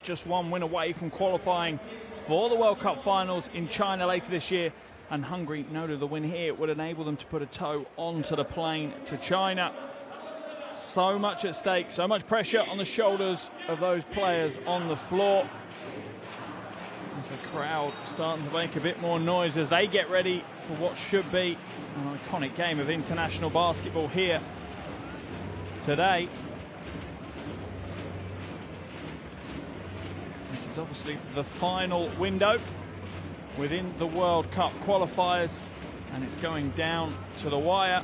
just one win away from qualifying for the World Cup finals in China later this year. And Hungary noted the win here would enable them to put a toe onto the plane to China. So much at stake, so much pressure on the shoulders of those players on the floor. As the crowd starting to make a bit more noise as they get ready for what should be an iconic game of international basketball here today. This is obviously the final window within the World Cup qualifiers, and it's going down to the wire.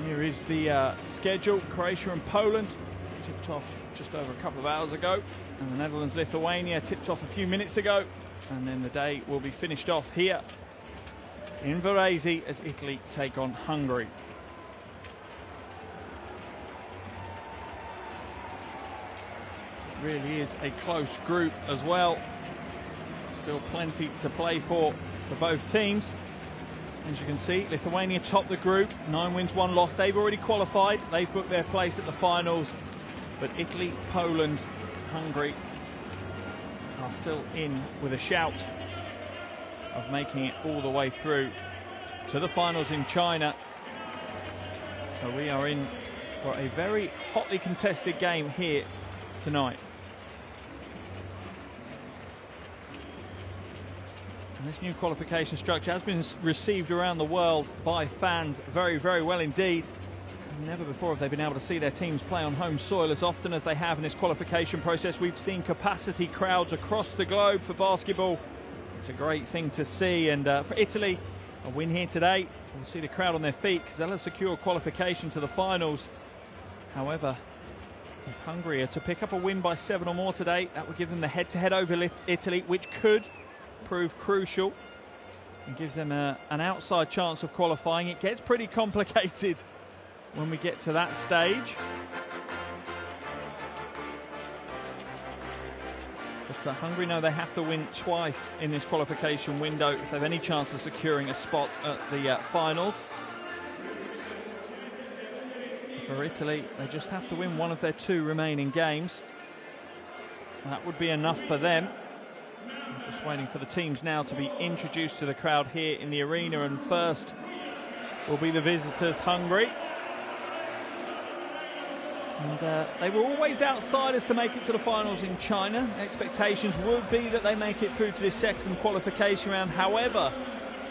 Here is the schedule. Croatia and Poland tipped off just over a couple of hours ago, and the Netherlands-Lithuania tipped off a few minutes ago, and then the day will be finished off here in Varese as Italy take on Hungary. It really is a close group as well. Still plenty to play for both teams. As you can see, Lithuania top the group, 9 wins, 1 loss. They've already qualified. They've booked their place at the finals. But Italy, Poland, Hungary are still in with a shout of making it all the way through to the finals in China. So we are in for a very hotly contested game here tonight. And this new qualification structure has been received around the world by fans very, very well indeed. Never before have they been able to see their teams play on home soil as often as they have in this qualification process. We've seen capacity crowds across the globe for basketball. It's a great thing to see, and for Italy, a win here today. We'll see the crowd on their feet because they'll have secured qualification to the finals. However, if Hungary are to pick up a win by 7 or more today, that would give them the head-to-head over Italy, which could prove crucial and gives them an outside chance of qualifying. It gets pretty complicated when we get to that stage. But Hungary know they have to win twice in this qualification window if they have any chance of securing a spot at the finals. For Italy, they just have to win one of their 2 remaining games. That would be enough for them. I'm just waiting for the teams now to be introduced to the crowd here in the arena, and first will be the visitors, Hungary. And they were always outsiders to make it to the finals in China. Expectations would be that they make it through to this second qualification round. However,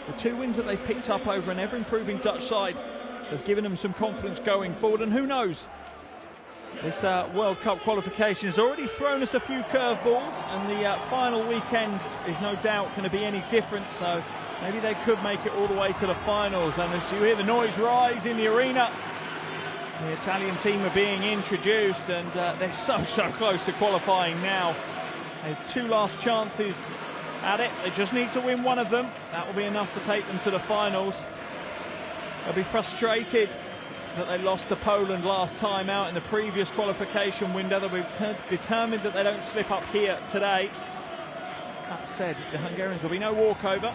the 2 wins that they picked up over an ever-improving Dutch side has given them some confidence going forward. And who knows, this World Cup qualification has already thrown us a few curveballs, and the final weekend is no doubt going to be any different. So maybe they could make it all the way to the finals. And as you hear the noise rise in the arena, the Italian team are being introduced, and they're so close to qualifying now. They have 2 last chances at it. They just need to win one of them. That will be enough to take them to the finals. They'll be frustrated that they lost to Poland last time out in the previous qualification window. They'll be determined that they don't slip up here today. That said, the Hungarians will be no walkover,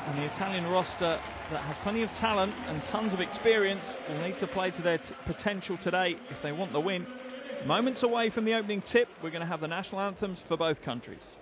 and the Italian roster that has plenty of talent and tons of experience will need to play to their potential today if they want the win. Moments away from the opening tip, we're going to have the national anthems for both countries.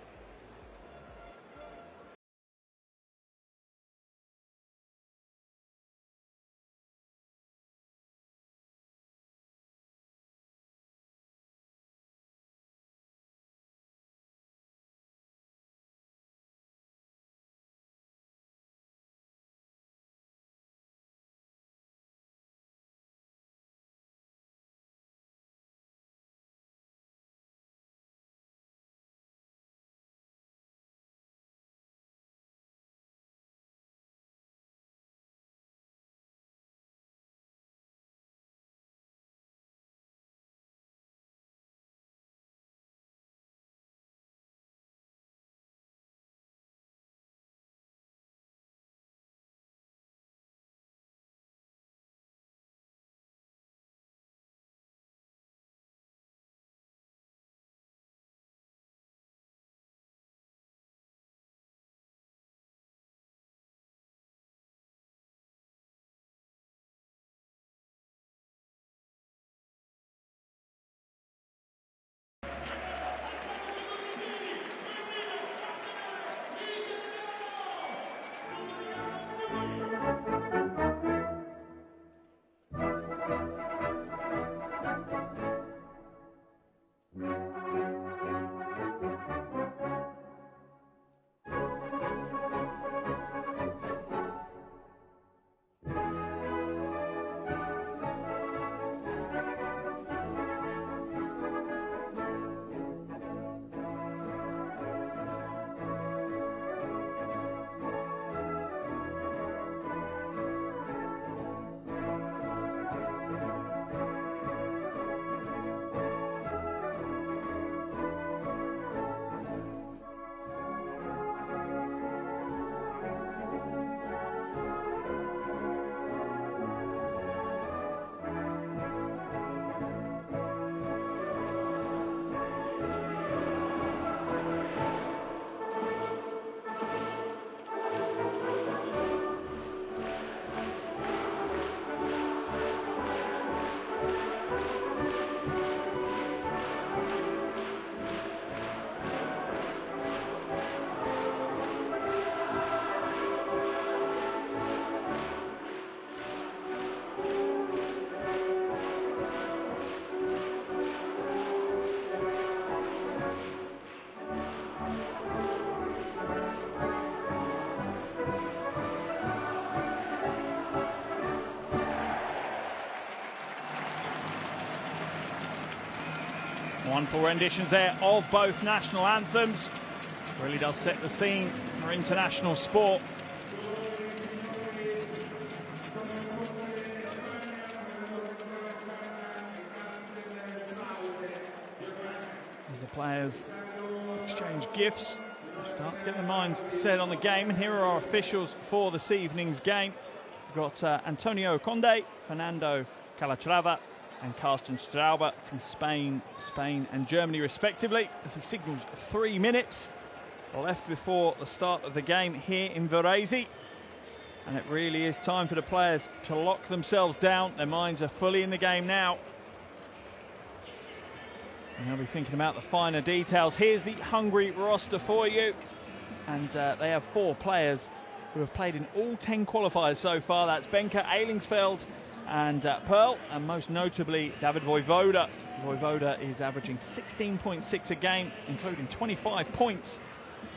Wonderful renditions there of both national anthems. Really does set the scene for international sport. As the players exchange gifts, they start to get their minds set on the game. And here are our officials for this evening's game. We've got Antonio Conde, Fernando Calatrava and Carsten Strauber from Spain and Germany respectively, as he signals 3 minutes left before the start of the game here in Varese. And it really is time for the players to lock themselves down. Their minds are fully in the game now. And they'll be thinking about the finer details. Here's the Hungary roster for you. And they have 4 players who have played in all 10 qualifiers so far. That's Benka, Eilingsfeld and Pearl, and most notably David Vojvoda. Vojvoda is averaging 16.6 a game, including 25 points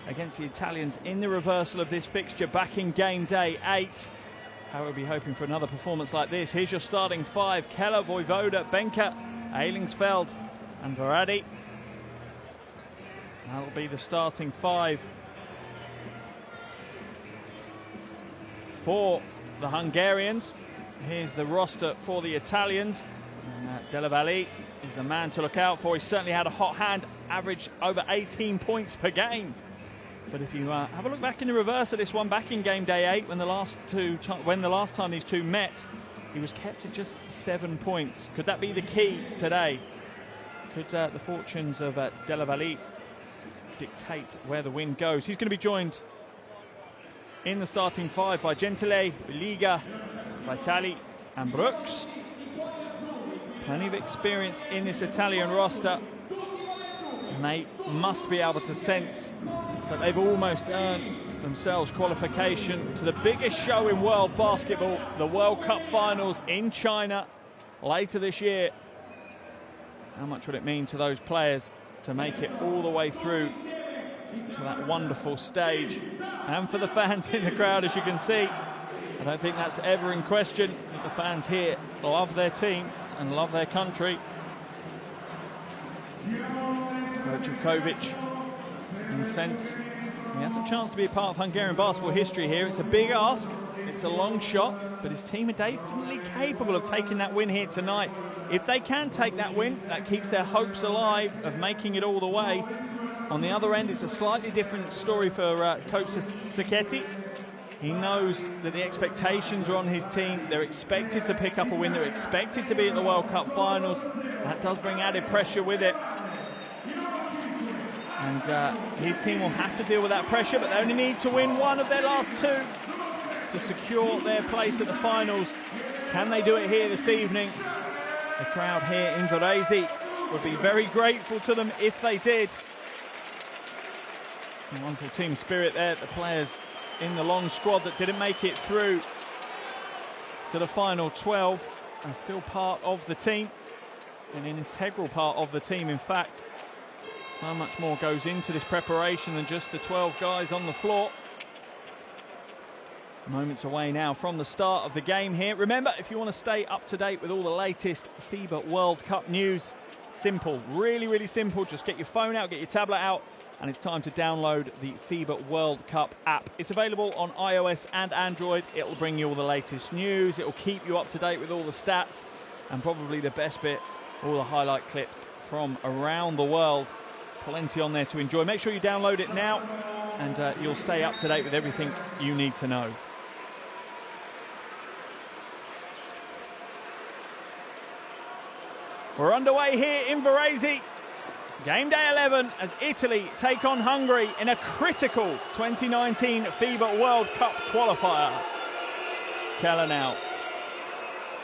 against the Italians in the reversal of this fixture back in game day 8. I will be hoping for another performance like this. Here's your starting 5. Keller, Vojvoda, Benka, Eilingsfeld and Verratti. That'll be the starting 5 for the Hungarians. Here's the roster for the Italians. Della Valle is the man to look out for. He's certainly had a hot hand, averaged over 18 points per game. But if you have a look back in the reverse of this one, back in game day 8, when the last time these two met, he was kept at just 7 points. Could that be the key today? Could the fortunes of Della Valle dictate where the wind goes? He's going to be joined in the starting 5 by Gentile, Liga, Vitali and Brooks. Plenty of experience in this Italian roster, and they must be able to sense that they've almost earned themselves qualification to the biggest show in world basketball, the World Cup Finals in China later this year. How much would it mean to those players to make it all the way through to that wonderful stage? And for the fans in the crowd, as you can see, I don't think that's ever in question. The fans here love their team and love their country. Kovacic, in a sense, he has a chance to be a part of Hungarian basketball history here. It's a big ask, it's a long shot, but his team are definitely capable of taking that win here tonight. If they can take that win, that keeps their hopes alive of making it all the way. On the other end, it's a slightly different story for Coach Sacchetti. He knows that the expectations are on his team. They're expected to pick up a win. They're expected to be at the World Cup Finals. That does bring added pressure with it. And his team will have to deal with that pressure, but they only need to win one of their last 2 to secure their place at the finals. Can they do it here this evening? The crowd here in Varese would be very grateful to them if they did. A wonderful team spirit there. The players in the long squad that didn't make it through to the final 12 are still part of the team, and an integral part of the team, in fact. So much more goes into this preparation than just the 12 guys on the floor. Moments away now from the start of the game here. Remember, if you want to stay up to date with all the latest FIBA World Cup news, simple, really, really simple. Just get your phone out, get your tablet out, and it's time to download the FIBA World Cup app. It's available on iOS and Android. It'll bring you all the latest news. It'll keep you up to date with all the stats, and probably the best bit, all the highlight clips from around the world. Plenty on there to enjoy. Make sure you download it now, and you'll stay up to date with everything you need to know. We're underway here in Varese. Game day 11 as Italy take on Hungary in a critical 2019 FIBA World Cup qualifier. Keller now.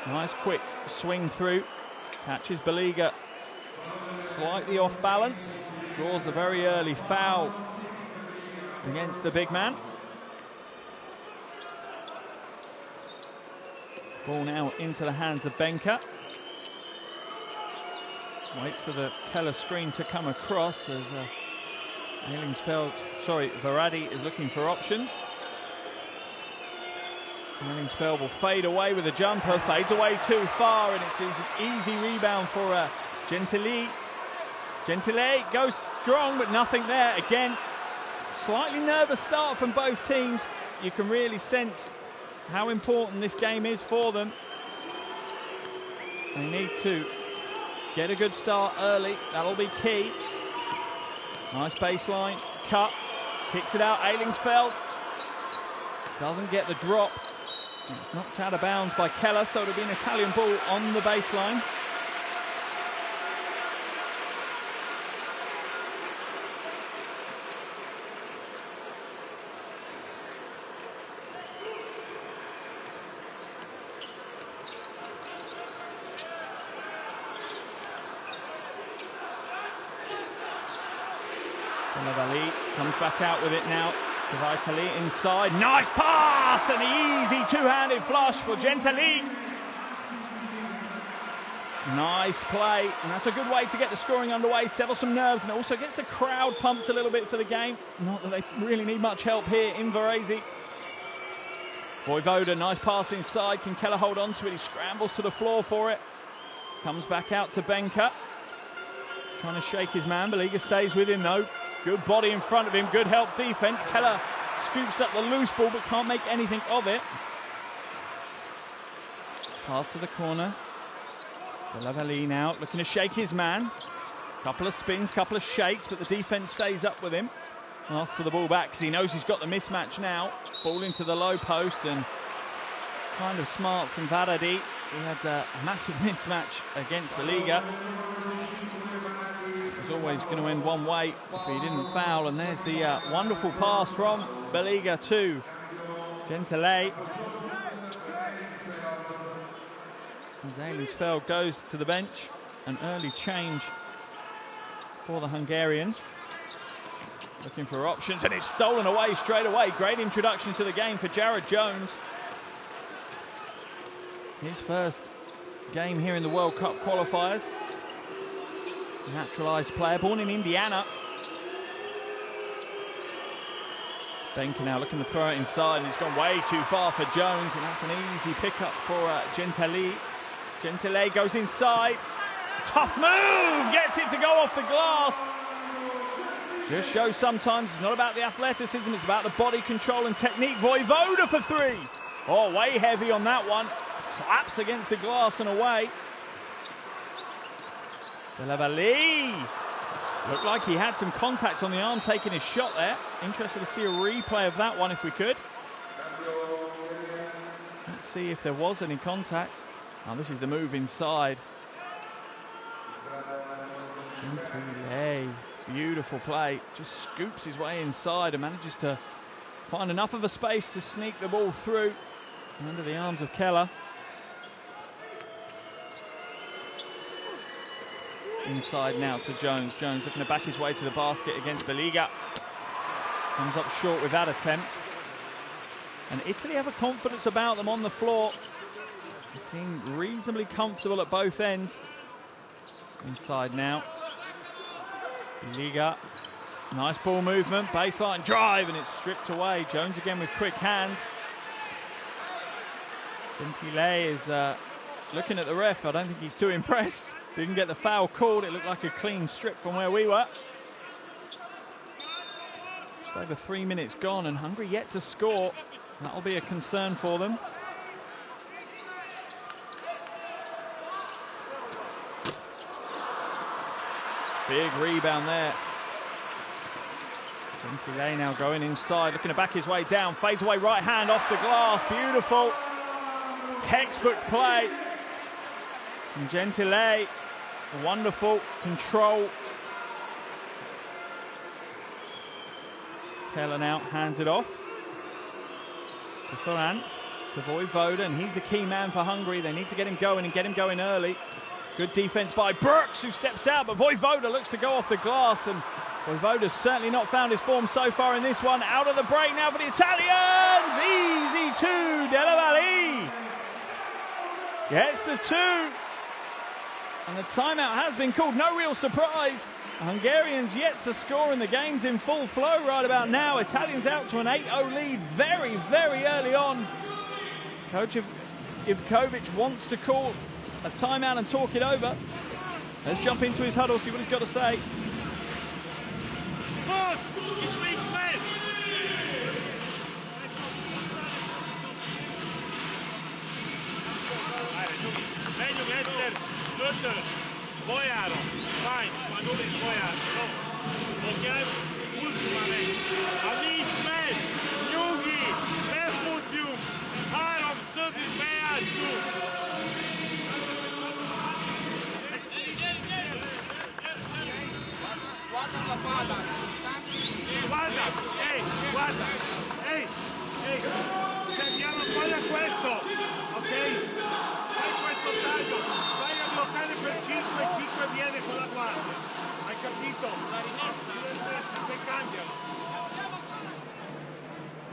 Nice quick swing through. Catches Baliga slightly off balance. Draws a very early foul against the big man. Ball now into the hands of Benka. Waits for the Keller screen to come across as Verratti is looking for options. Eilingsfeld will fade away with a jumper, fades away too far, and it's an easy rebound for Gentile. Gentile goes strong, but nothing there. Again, slightly nervous start from both teams. You can really sense how important this game is for them. They need to get a good start early. That'll be key. Nice baseline, cut, kicks it out. Ailingsfeld doesn't get the drop. It's knocked out of bounds by Keller, so it'll be an Italian ball on the baseline. Lavalley comes back out with it now. Vitali inside. Nice pass! An easy two-handed flush for Gentile. Nice play. And that's a good way to get the scoring underway, settle some nerves, and also gets the crowd pumped a little bit for the game. Not that they really need much help here in Varese. Vojvoda, nice pass inside. Can Keller hold on to it? He scrambles to the floor for it. Comes back out to Benka. Trying to shake his man. Baliga stays with him though. Good body in front of him, good help defense. Keller scoops up the loose ball but can't make anything of it. Pass to the corner. Lavalley now looking to shake his man. Couple of spins, couple of shakes, but the defense stays up with him. Asks for the ball back because he knows he's got the mismatch now. Ball into the low post, and kind of smart from Varadi. He had a massive mismatch against Baliga. It was always going to end one way if he didn't foul, and there's the wonderful pass from Baliga to Gentile. Ailingsfeld goes to the bench. An early change for the Hungarians. Looking for options, and it's stolen away straight away. Great introduction to the game for Jared Jones. His first game here in the World Cup qualifiers. Naturalized player, born in Indiana. Benka now looking to throw it inside, and it's gone way too far for Jones, and that's an easy pickup for Gentile. Gentile goes inside. Tough move! Gets it to go off the glass. Just shows sometimes it's not about the athleticism, it's about the body control and technique. Vojvoda for three. Oh, way heavy on that one. Slaps against the glass and away. Lavalley. Looked like he had some contact on the arm taking his shot there. Interested to see a replay of that one if we could. Let's see if there was any contact. Oh, this is the move inside. Gentile. Beautiful play. Just scoops his way inside and manages to find enough of a space to sneak the ball through under the arms of Keller. Inside now to Jones. Jones looking to back his way to the basket against Baliga. Comes up short with that attempt. And Italy have a confidence about them on the floor. They seem reasonably comfortable at both ends. Inside now. Baliga. Nice ball movement. Baseline drive, and it's stripped away. Jones again with quick hands. Gentile is looking at the ref. I don't think he's too impressed. Didn't get the foul called. It looked like a clean strip from where we were. Just over 3 minutes gone, and Hungary yet to score. That'll be a concern for them. Big rebound there. Gentile now going inside, looking to back his way down. Fades away, right hand off the glass. Beautiful. Textbook play. And Gentile. Wonderful control. Keller now hands it off to Ferrance, to Vojvoda, and he's the key man for Hungary. They need to get him going and get him going early. Good defense by Brooks, who steps out, but Vojvoda looks to go off the glass, and Vojvoda's certainly not found his form so far in this one. Out of the break now for the Italians. Easy two. Lavalley gets the two. And the timeout has been called. No real surprise. The Hungarians yet to score, and the game's in full flow right about now. Italians out to an 8-0 lead very, very early on. Coach Ivkovic wants to call a timeout and talk it over. Let's jump into his huddle, see what he's got to say. Guarda, ehi, se andiamo poi a questo, ok? Fai questo taglio, vai a bloccare per 5 e 5 viene con la guardia, hai capito? La rimessa, se cambiano.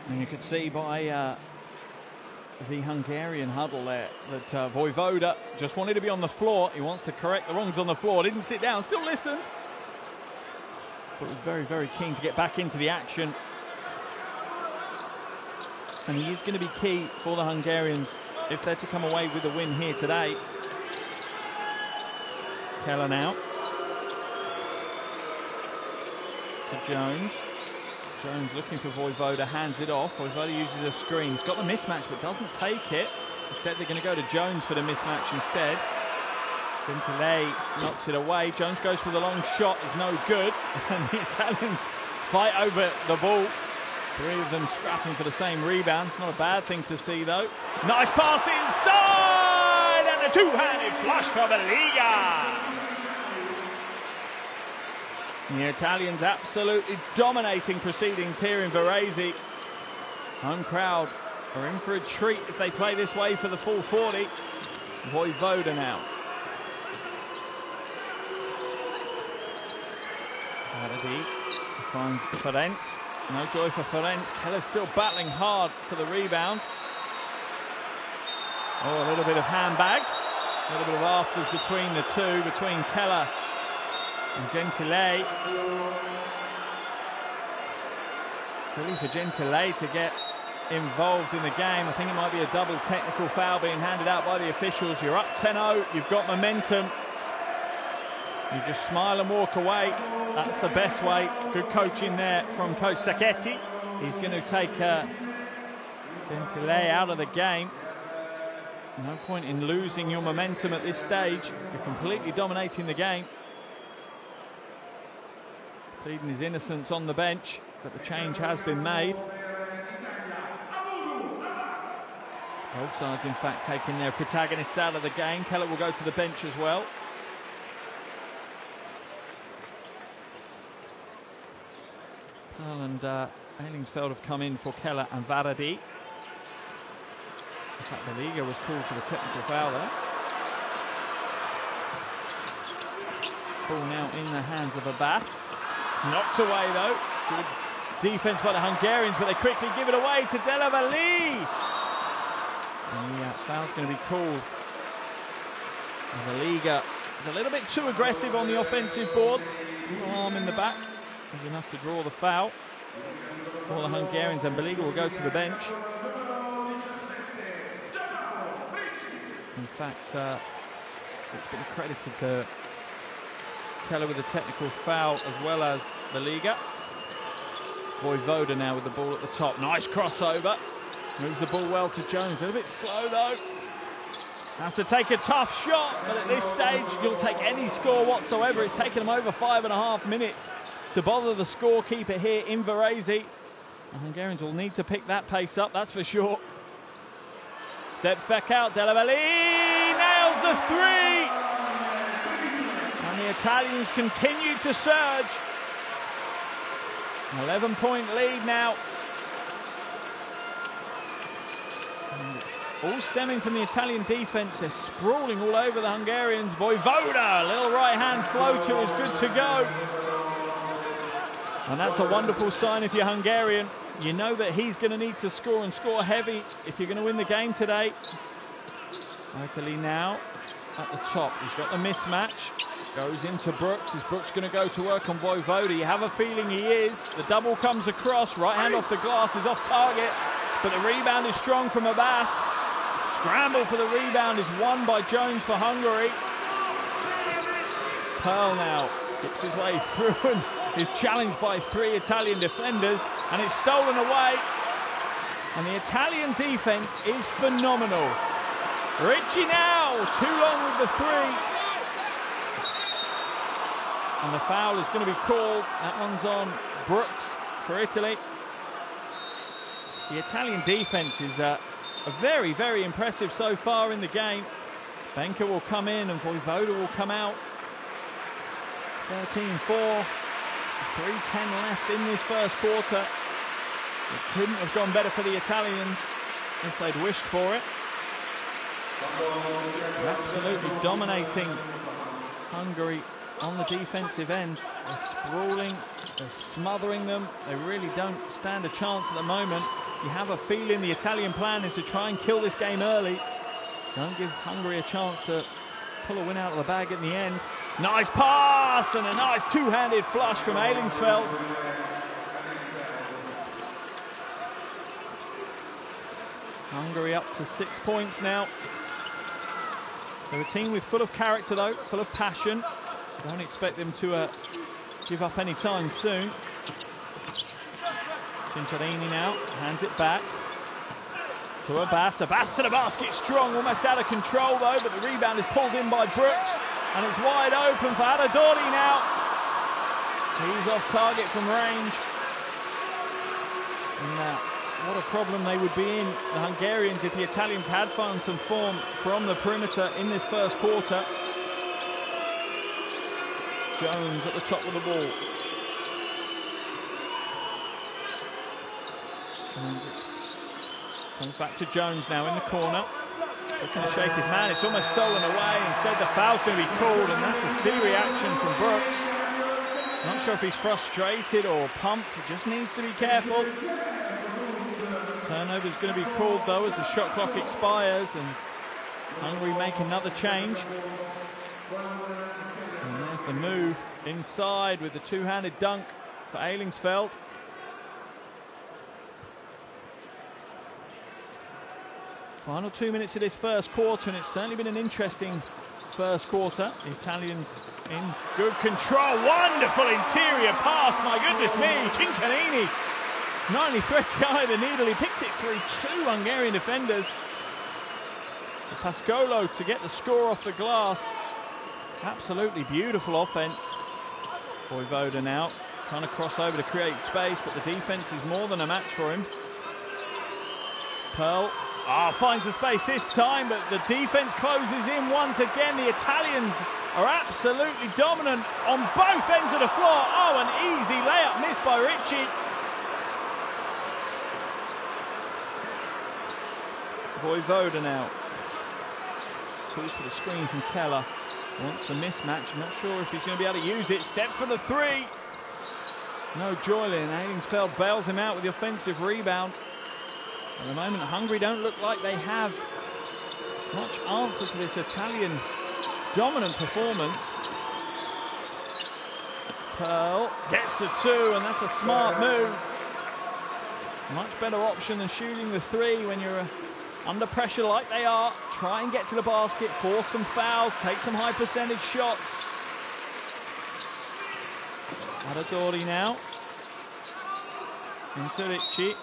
And you could see by the Hungarian huddle there that Vojvoda just wanted to be on the floor. He wants to correct the wrongs on the floor, didn't sit down, still listened. But was very, very keen to get back into the action. And he is going to be key for the Hungarians if they're to come away with a win here today. Keller now. To Jones. Jones looking for Vojvoda, hands it off. Vojvoda uses a screen. He's got the mismatch but doesn't take it. Instead they're going to go to Jones for the mismatch instead. Gentile knocks it away. Jones goes for the long shot, is no good. And the Italians fight over the ball. Three of them scrapping for the same rebound. It's not a bad thing to see though. Nice pass inside and a two-handed flush for Beliga. The Italians absolutely dominating proceedings here in Varese. Home crowd are in for a treat if they play this way for the full 40. Vojvoda now. Varadi finds Ferenc. No joy for Ferenc. Keller's still battling hard for the rebound. Oh, a little bit of handbags. A little bit of afters between the two, between Keller and Gentile. Silly for Gentile to get involved in the game. I think it might be a double technical foul being handed out by the officials. You're up 10-0, you've got momentum. You just smile and walk away. That's the best way. Good coaching there from Coach Sacchetti. He's going to take Gentile out of the game. No point in losing your momentum at this stage. You're completely dominating the game. Pleading his innocence on the bench, but the change has been made. Both sides, in fact, taking their protagonists out of the game. Keller will go to the bench as well. Pearl and Ailingsfeld have come in for Keller and Varadi. In fact, the Liga was called for the technical foul there. Ball now in the hands of Abbas. It's knocked away though. Good defense by the Hungarians, but they quickly give it away to Delavalli. And the foul's going to be called. And the Liga is a little bit too aggressive on the offensive boards. Arm in the back is enough to draw the foul for the Hungarians, and Beliga will go to the bench. In fact, it's been accredited to Keller with a technical foul as well as Beliga. Vojvoda now with the ball at the top. Nice crossover. Moves the ball well to Jones. A little bit slow though. Has to take a tough shot, but at this stage, you'll take any score whatsoever. It's taken them over 5.5 minutes to bother the scorekeeper here in Varese. The Hungarians will need to pick that pace up, that's for sure. Steps back out, Delavalli nails the three! And the Italians continue to surge. 11-point lead now. And it's all stemming from the Italian defense. They're sprawling all over the Hungarians. Vojvoda, little right-hand floater is good to go. And that's a wonderful sign if you're Hungarian. You know that he's going to need to score and score heavy if you're going to win the game today. Italy now at the top. He's got the mismatch. Goes into Brooks. Is Brooks going to go to work on Vojvoda? You have a feeling he is. The double comes across. Right hand off the glass is off target. But the rebound is strong from Abbas. Scramble for the rebound is won by Jones for Hungary. Pearl now skips his way through and is challenged by 3 Italian defenders, and it's stolen away. And the Italian defense is phenomenal. Ricci now, too long with the 3. And the foul is going to be called. That one's on Brooks for Italy. The Italian defense is very, very impressive so far in the game. Benka will come in and Vojvoda will come out. 13-4, 3:10 left in this first quarter. It couldn't have gone better for the Italians if they'd wished for it. They're absolutely dominating Hungary on the defensive end. They're sprawling, they're smothering them. They really don't stand a chance at the moment. You have a feeling the Italian plan is to try and kill this game early. Don't give Hungary a chance to pull a win out of the bag in the end. Nice pass and a nice two-handed flush from Eilingsfeld. Hungary up to 6 points now. They're a team full of character though, full of passion. So don't expect them to give up any time soon. Cinciarini now hands it back to Abbas. Abbas to the basket, strong, almost out of control though, but the rebound is pulled in by Brooks, and it's wide open for Adadori now. He's off target from range. And what a problem they would be in, the Hungarians, if the Italians had found some form from the perimeter in this first quarter. Jones at the top of the ball. And comes back to Jones now in the corner. Looking to shake his man. It's almost stolen away. Instead, the foul's going to be called, and that's a silly reaction from Brooks. Not sure if he's frustrated or pumped. He just needs to be careful. Turnover's going to be called, though, as the shot clock expires, and Hungary make another change. And there's the move inside with the two-handed dunk for Eilingsfeld. Final 2 minutes of this first quarter, and it's certainly been an interesting first quarter. The Italians in good control. Wonderful interior pass, my goodness me. Cinciarini not only threads the eye of the needle, he picks it through 2 Hungarian defenders. Pascolo to get the score off the glass. Absolutely beautiful offense. Vojvoda now trying to cross over to create space, but the defense is more than a match for him. Pearl finds the space this time, but the defense closes in once again. The Italians are absolutely dominant on both ends of the floor. Oh, an easy layup missed by Ricci. Vojvoda now calls for the screen from Keller. Wants the mismatch. I'm not sure if he's going to be able to use it. Steps for the 3. No Joylin. Eilingsfeld bails him out with the offensive rebound. At the moment, Hungary don't look like they have much answer to this Italian dominant performance. Pearl gets the 2, and that's a smart move. Much better option than shooting the 3 when you're under pressure like they are. Try and get to the basket, force some fouls, take some high percentage shots. Adadori now into Ricci.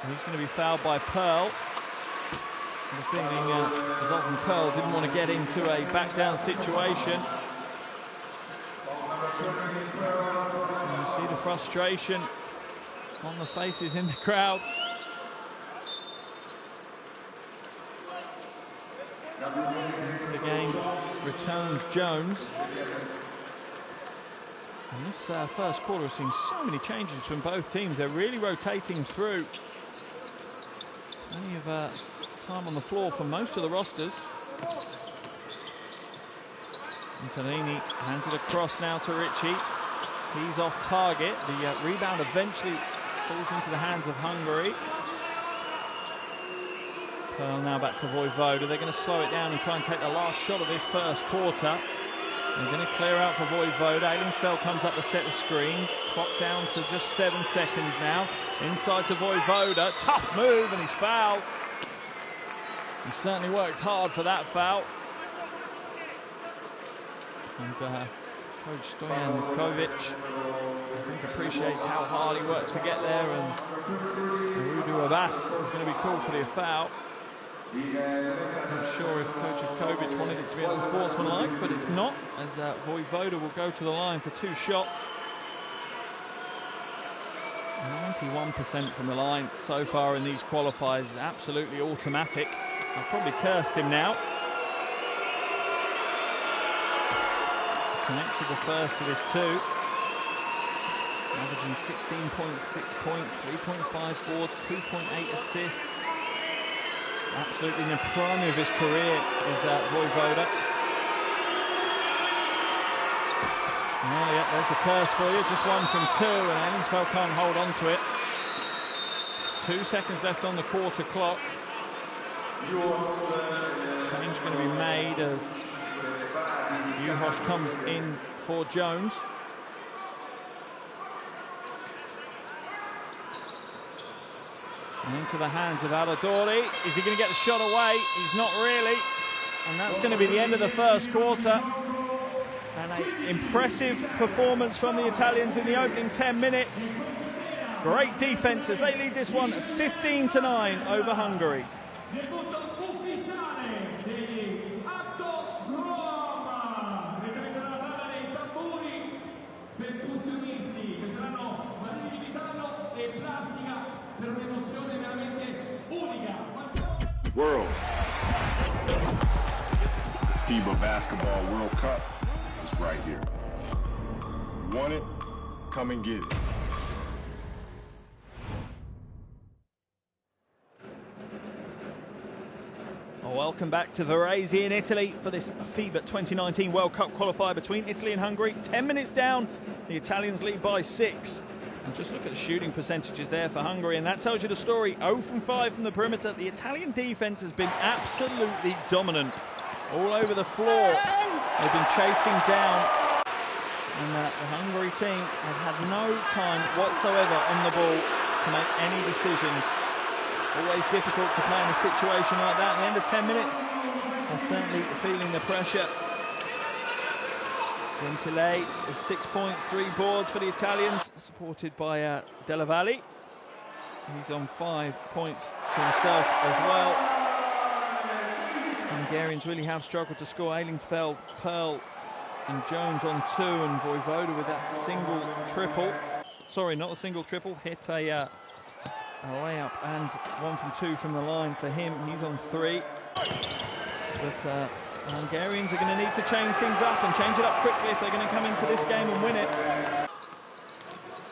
He's going to be fouled by Pearl. The feeling is often Pearl didn't want to get into a back down situation. And you see the frustration on the faces in the crowd. Into the game returns Jones. And this first quarter has seen so many changes from both teams. They're really rotating through. Plenty of time on the floor for most of the rosters. Antonini hands it across now to Ricci. He's off target. The rebound eventually falls into the hands of Hungary. Pearl now back to Vojvoda. They're going to slow it down and try and take the last shot of this first quarter. They're going to clear out for Vojvoda. Eilingsfeld comes up to set the screen. Clock down to just 7 seconds now. Inside to Vojvoda. Tough move, and he's fouled. He certainly worked hard for that foul. And Coach Stojan Kovic, I think, appreciates how hard he worked to get there, and Rudu Abbas is going to be called for the foul. Not sure if Coach Kovic wanted it to be unsportsmanlike, but it's not, as Vojvoda will go to the line for 2 shots. 91% from the line so far in these qualifiers, absolutely automatic. I've probably cursed him now. Connects with the first of his 2. Averaging 16.6 points, 3.5 boards, 2.8 assists. It's absolutely in the prime of his career is Vojvoda. Oh yeah, there's the curse for you, just 1 from 2, and Ellingsfeld can't hold on to it. 2 seconds left on the quarter clock. Change going to be made as Juhoš comes in for Jones. And into the hands of Aladori. Is he going to get the shot away? He's not really. And that's going to be the end of the first quarter. And an impressive performance from the Italians in the opening 10 minutes. Great defense as they lead this one 15-9 over Hungary. World. FIBA Basketball World Cup is right here. You want it? Come and get it. Welcome back to Varese in Italy for this FIBA 2019 World Cup qualifier between Italy and Hungary. 10 minutes down, the Italians lead by 6. And just look at the shooting percentages there for Hungary, and that tells you the story. 0 from 5 from the perimeter. The Italian defense has been absolutely dominant. All over the floor, they've been chasing down. And the Hungary team have had no time whatsoever on the ball to make any decisions. Always difficult to play in a situation like that. At the end of 10 minutes, they're certainly feeling the pressure. Gentile is 6 points, 3 boards for the Italians, supported by Della Valle. He's on 5 points to himself as well. Hungarians really have struggled to score. Ellingsfeld, Pearl and Jones on 2, and Vojvoda with that single triple. Sorry, not a single triple, hit a layup and 1 from 2 from the line for him. He's on 3. But the Hungarians are going to need to change things up and change it up quickly if they're going to come into this game and win it.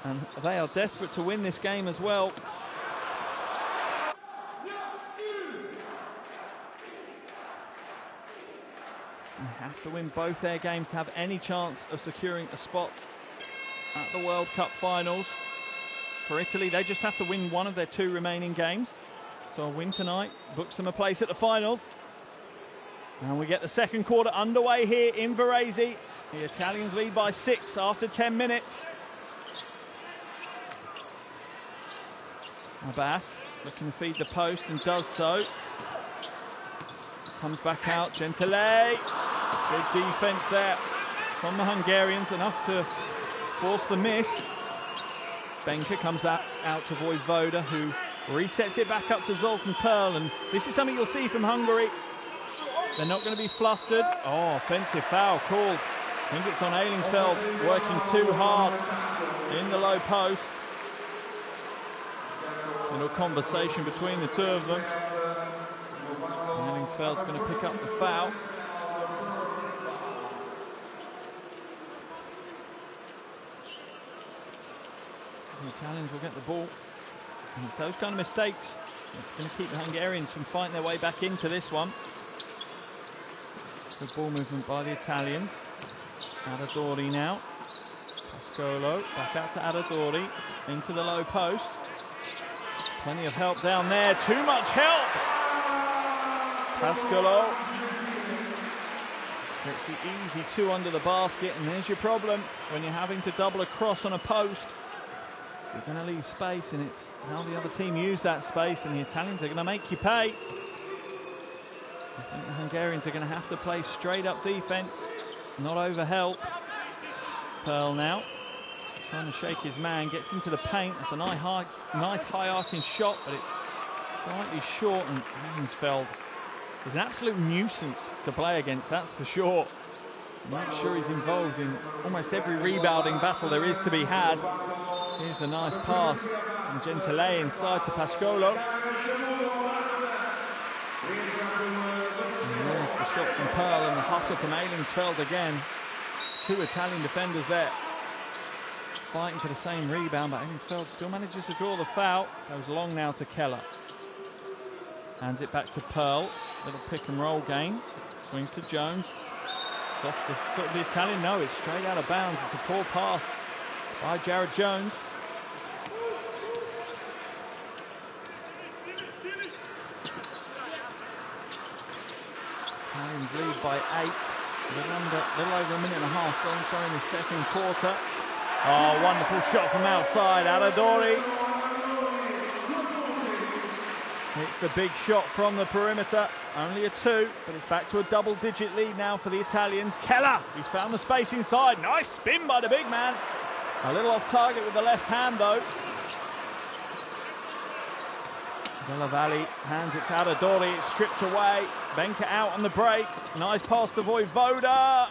And they are desperate to win this game as well. They have to win both their games to have any chance of securing a spot at the World Cup finals. For Italy, they just have to win one of their 2 remaining games. So a win tonight books them a place at the finals. And we get the second quarter underway here in Varese. The Italians lead by 6 after 10 minutes. Abbas looking to feed the post and does so. Comes back out, Gentile. Good defense there from the Hungarians, enough to force the miss. Benka comes back out to Vojvoda, who resets it back up to Zoltan Pearl, and this is something you'll see from Hungary. They're not going to be flustered. Oh, offensive foul called. I think it's on Ellingsfeld, working too hard in the low post. Little conversation between the 2 of them. Ellingsfeld's going to pick up the foul. The Italians will get the ball. And it's those kind of mistakes, it's going to keep the Hungarians from fighting their way back into this one. Good ball movement by the Italians. Aladori now. Pascolo back out to Aladori. Into the low post. Plenty of help down there. Too much help! Pascolo gets the easy 2 under the basket, and there's your problem when you're having to double across on a post. You're going to leave space, and it's how the other team use that space, and the Italians are going to make you pay. I think the Hungarians are going to have to play straight up defense, not over help. Pearl now, trying to shake his man, gets into the paint. That's a nice high arcing shot, but it's slightly short, and Hengstfeld is an absolute nuisance to play against, that's for sure. Make sure he's involved in almost every rebounding battle there is to be had. Here's the nice pass from Gentile inside to Pascolo. And there's the shot from Pearl and the hustle from Hengstfeld again. Two Italian defenders there fighting for the same rebound, but Hengstfeld still manages to draw the foul. Goes long now to Keller. Hands it back to Pearl. Little pick and roll game. Swings to Jones. It's off the foot of the Italian. No, it's straight out of bounds. It's a poor pass by Jared Jones. Italians lead by 8. A little over a minute and a half gone, so in the second quarter. Oh, wonderful shot from outside. Aladori. It's the big shot from the perimeter. Only a 2, but it's back to a double-digit lead now for the Italians. Keller, he's found the space inside. Nice spin by the big man. A little off target with the left hand, though. Della Valle hands it to Aladori. It's stripped away. Benka out on the break. Nice pass to Vojvoda.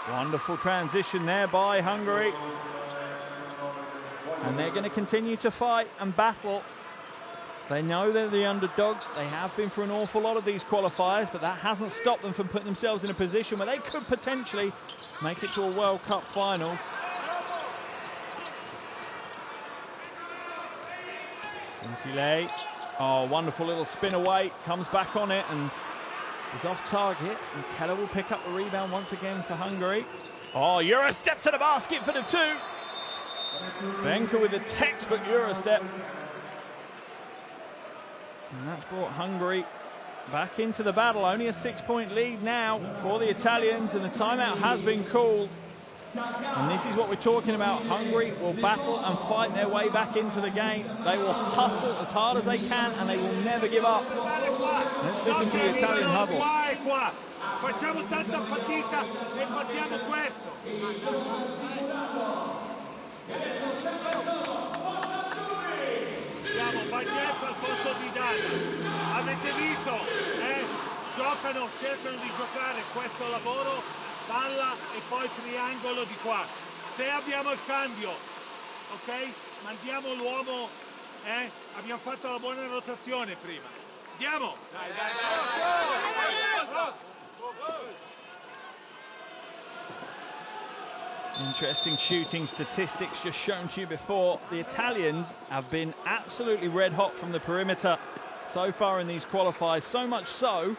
Wonderful transition there by Hungary. And they're going to continue to fight and battle. They know they're the underdogs. They have been for an awful lot of these qualifiers, but that hasn't stopped them from putting themselves in a position where they could potentially make it to a World Cup finals. Gentile. Oh, wonderful little spin away. Comes back on it and is off target. And Keller will pick up the rebound once again for Hungary. Oh, Eurostep to the basket for the 2. Benka with a textbook Eurostep. And that's brought Hungary back into the battle. Only a 6-point lead now for the Italians, and the timeout has been called. And this is what we're talking about. Hungary will battle and fight their way back into the game. They will hustle as hard as they can, and they will never give up. Let's listen to the Italian huddle. Facciamo tanta fatica e battiamo questo. Bagneff al posto di Dalla. Avete visto? Giocano, cercano di giocare questo lavoro, palla e poi triangolo di qua. Se abbiamo il cambio, ok? Mandiamo l'uomo, abbiamo fatto la buona rotazione prima. Andiamo! Interesting shooting statistics just shown to you before. The Italians have been absolutely red hot from the perimeter so far in these qualifiers, so much so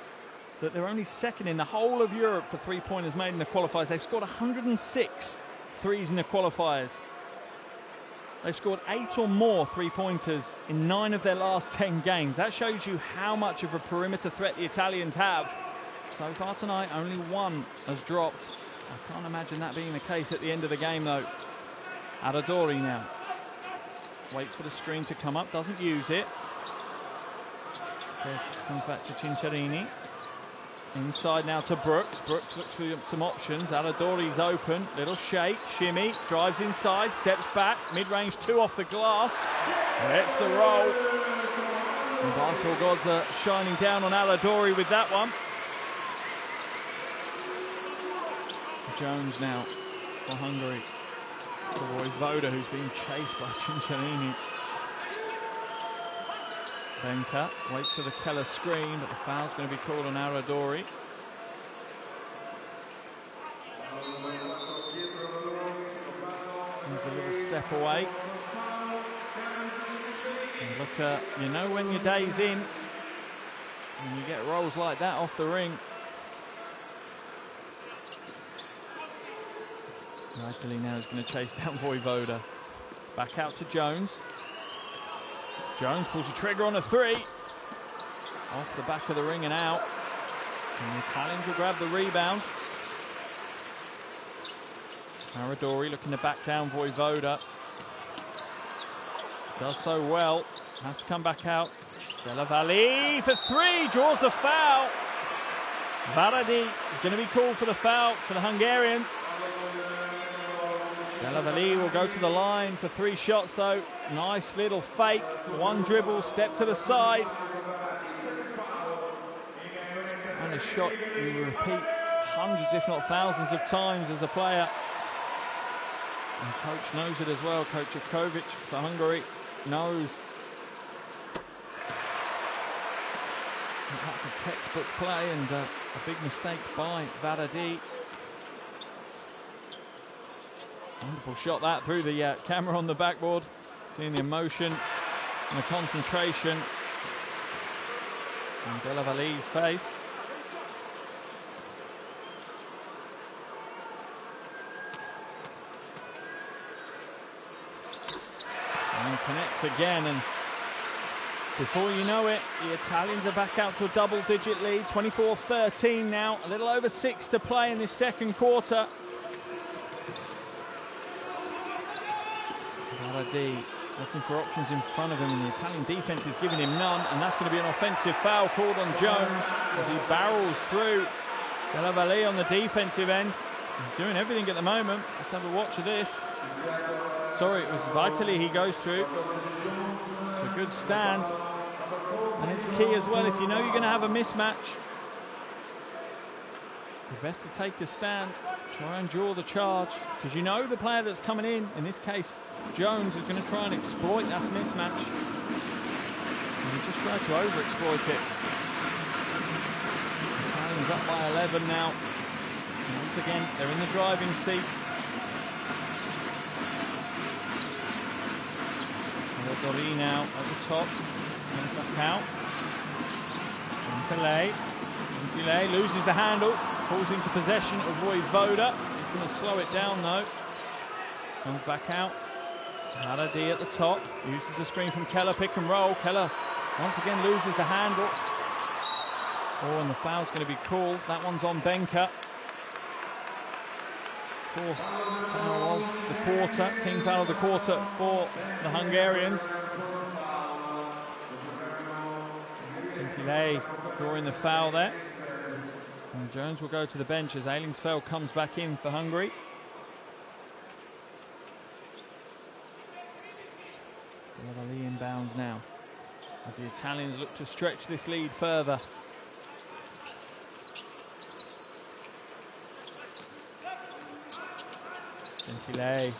that they're only second in the whole of Europe for three-pointers made in the qualifiers. They've scored 106 threes in the qualifiers. They've scored 8 or more three-pointers in 9 of their last 10 games. That shows you how much of a perimeter threat the Italians have. So far tonight, only 1 has dropped. I can't imagine that being the case at the end of the game, though. Aladori now. Waits for the screen to come up, doesn't use it. Comes back to Cinciarini. Inside now to Brooks. Brooks looks for some options. Aladori's open. Little shake, shimmy, drives inside, steps back. Mid-range 2 off the glass. Gets the roll. The basketball gods are shining down on Aladori with that one. Jones now for Hungary. To Vojvoda, who's being chased by Cinciarini. Benka waits for the Keller screen, but the foul's going to be called on Aladori. Here's a little step away. And look, you know when your day's in, and you get rolls like that off the ring. Italy now is going to chase down Vojvoda. Back out to Jones. Jones pulls the trigger on a 3. Off the back of the ring and out. And the Italians will grab the rebound. Aladori looking to back down Vojvoda. Does so well. Has to come back out. Della Valle for 3. Draws the foul. Varadi is going to be called for the foul for the Hungarians. Della Valle will go to the line for 3 shots though. Nice little fake, 1 dribble, step to the side. And a shot you repeat hundreds if not thousands of times as a player. And coach knows it as well. Coach Ivkovic for Hungary knows that's a textbook play and a big mistake by Varadi. Wonderful shot that through the camera on the backboard. Seeing the emotion and the concentration on Della Valle's face. And connects again, and before you know it, the Italians are back out to a double-digit lead, 24-13 now, a little over 6 to play in this second quarter. Varadi looking for options in front of him, and the Italian defense is giving him none, and that's going to be an offensive foul called on Jones as he barrels through. Della Valle on the defensive end. He's doing everything at the moment. Let's have a watch of this. Sorry, it was Vitali he goes through. It's a good stand. And it's key as well, if you know you're going to have a mismatch, it's best to take the stand, try and draw the charge, because you know the player that's coming in this case, Jones, is going to try and exploit that mismatch. And he just tried to overexploit it. Italians up by 11 now. And once again, they're in the driving seat. Dori now at the top, comes back out. Gentile loses the handle, falls into possession of Voivoda. He's going to slow it down though. Comes back out. Haradi at the top, uses the screen from Keller, pick and roll. Keller once again loses the handle. Oh, and the foul's going to be called. That one's on Benka. 4th foul of the quarter, team foul of the quarter for the Hungarians. Gentile drawing the foul there. And Jones will go to the bench as Ailingsfeld comes back in for Hungary. Della Valle inbounds now as the Italians look to stretch this lead further. Gentile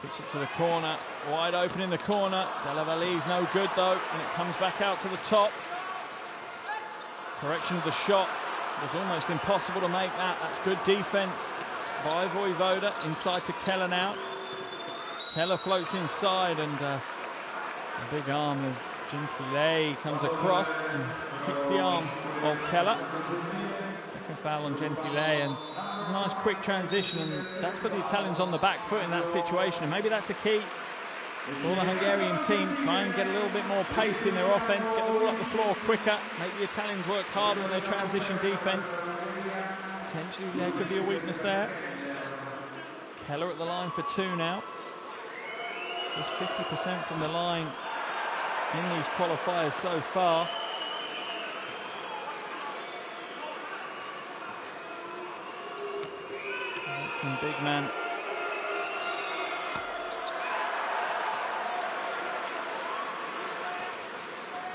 kicks it to the corner, wide open in the corner. Della Valle's no good though, and it comes back out to the top. Correction of the shot was almost impossible to make that. That's good defense by Voivoda. Inside to Keller now. Keller floats inside, and the big arm of Gentile comes across and hits the arm of Keller. Second foul on Gentile, and it's a nice quick transition, and that's put the Italians on the back foot in that situation, and maybe that's a key for the Hungarian team. Try and get a little bit more pace in their offense, get the ball up the floor quicker, make the Italians work harder on their transition defense. Potentially there could be a weakness there. Keller at the line for 2 now. Just 50% from the line in these qualifiers so far. Big man. It's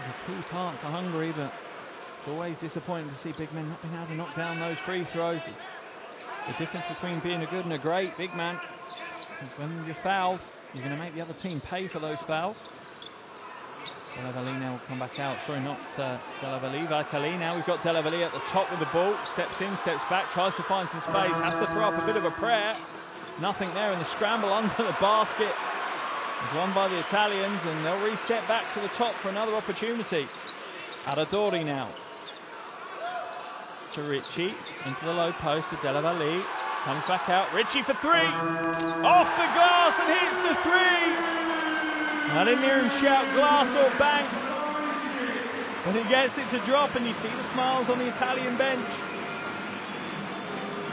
a key part for Hungary, but it's always disappointing to see big men not being able to knock down those free throws. It's the difference between being a good and a great big man. Because when you're fouled, you're going to make the other team pay for those fouls. Della Valle now will come back out. Sorry, not Della Valle, Vitali. Now we've got Della Valle at the top with the ball. Steps in, steps back, tries to find some space. Has to throw up a bit of a prayer. Nothing there, and the scramble under the basket is won by the Italians, and they'll reset back to the top for another opportunity. Aradori now. To Ricci, into the low post to Della Valle. Comes back out, Ricci for 3. Off the glass and hits the 3. I didn't hear him shout glass or bank, but he gets it to drop, and you see the smiles on the Italian bench.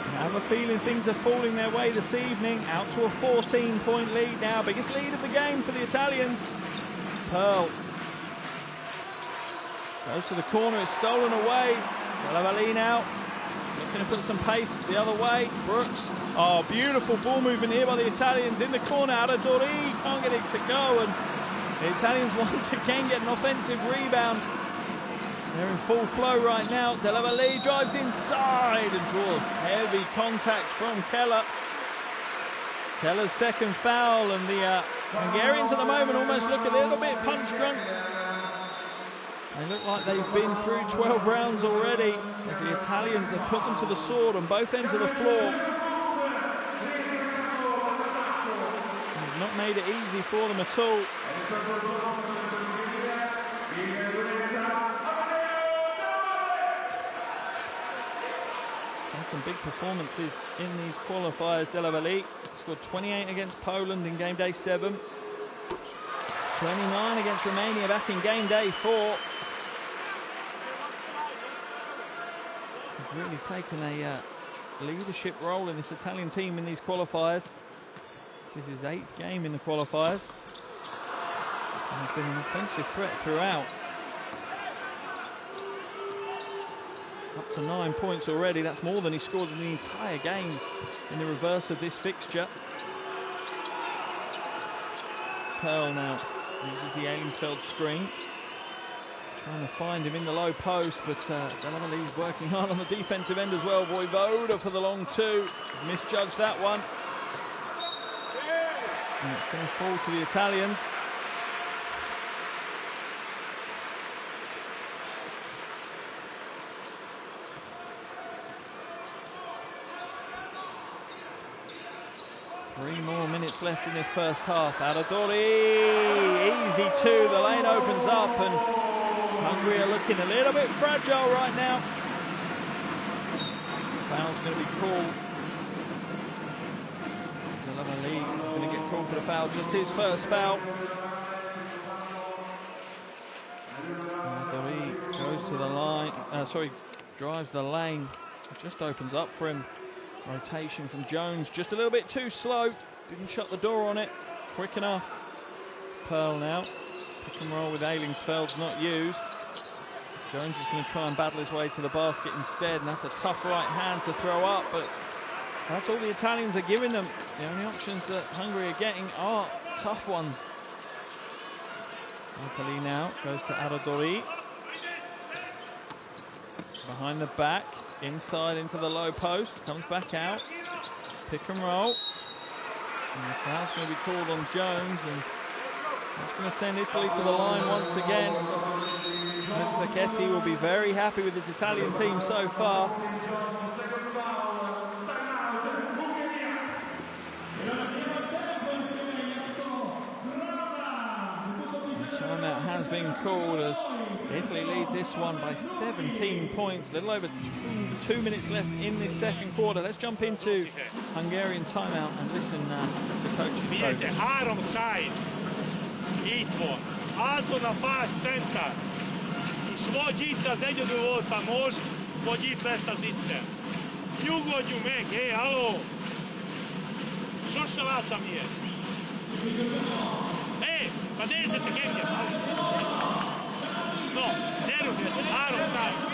I have a feeling things are falling their way this evening. Out to a 14-point lead now, biggest lead of the game for the Italians. Pearl goes to the corner, it's stolen away. Della Valle now Going to put some pace the other way. Brooks. Oh, beautiful ball movement here by the Italians in the corner. Aradori can't get it to go, and the Italians once again get an offensive rebound. They're in full flow right now. Delavallee drives inside and draws heavy contact from Keller. Keller's second foul, and the Hungarians at the moment almost look a little bit punch drunk. They look like they've been through 12 rounds already, as the Italians have put them to the sword on both ends of the floor. They've not made it easy for them at all. Had some big performances in these qualifiers. Delavallee scored 28 against Poland in game day 7. 29 against Romania back in game day 4. He's really taken a leadership role in this Italian team in these qualifiers. This is his 8th game in the qualifiers. And he's been an offensive threat throughout. Up to 9 points already. That's more than he scored in the entire game in the reverse of this fixture. Pearl now uses the Eilingsfeld screen. Trying to find him in the low post, but Delavallee's working hard on the defensive end as well. Voivoda for the long 2. Misjudged that one. And it's going to fall to the Italians. Three more minutes left in this first half. Aradori, easy 2. The lane opens up, and Hungary are looking a little bit fragile right now. Foul's going to be called. Delavallee is going to get called for the foul. Just his first foul. Aradori goes to the line. Drives the lane. It just opens up for him. Rotation from Jones, just a little bit too slow. Didn't shut the door on it quick enough. Pearl now. Pick and roll with Eilingsfeld's not used. Jones is going to try and battle his way to the basket instead, and that's a tough right hand to throw up, but that's all the Italians are giving them. The only options that Hungary are getting are tough ones. Italy now goes to Aradori. Behind the back, inside into the low post, comes back out. Pick and roll. And the foul's going to be called on Jones, and that's going to send Italy to the line once again. Sacchetti will be very happy with his Italian team so far. Timeout has been called as Italy lead this one by 17 points. A little over 2 minutes left in this second quarter. Let's jump into Hungarian timeout and listen to the coaching. Vidite, Harom side. Itvo, Azo na pas centar. Švodjita zeđu dovota mož, vodjit lesa zice. Jugodju meg, alo. Što što vata mi je? Pa desete kemje. No, deruzete, Harom side.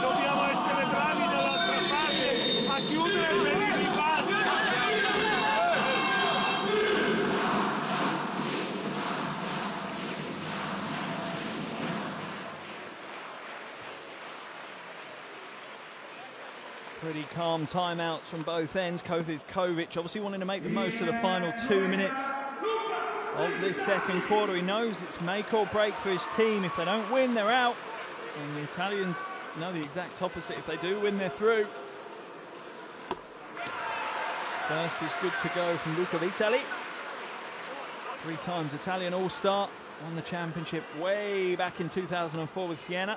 Dobbiamo essere bravi dall'altra parte a chiudere per i rivali. Pretty calm timeouts from both ends. Kovic obviously wanting to make the most of the final 2 minutes of this second quarter. He knows it's make or break for his team. If they don't win, they're out. And the Italians know the exact opposite. If they do win, they're through. First is good to go from Luca Vitali. 3 times Italian All-Star. Won the championship way back in 2004 with Siena.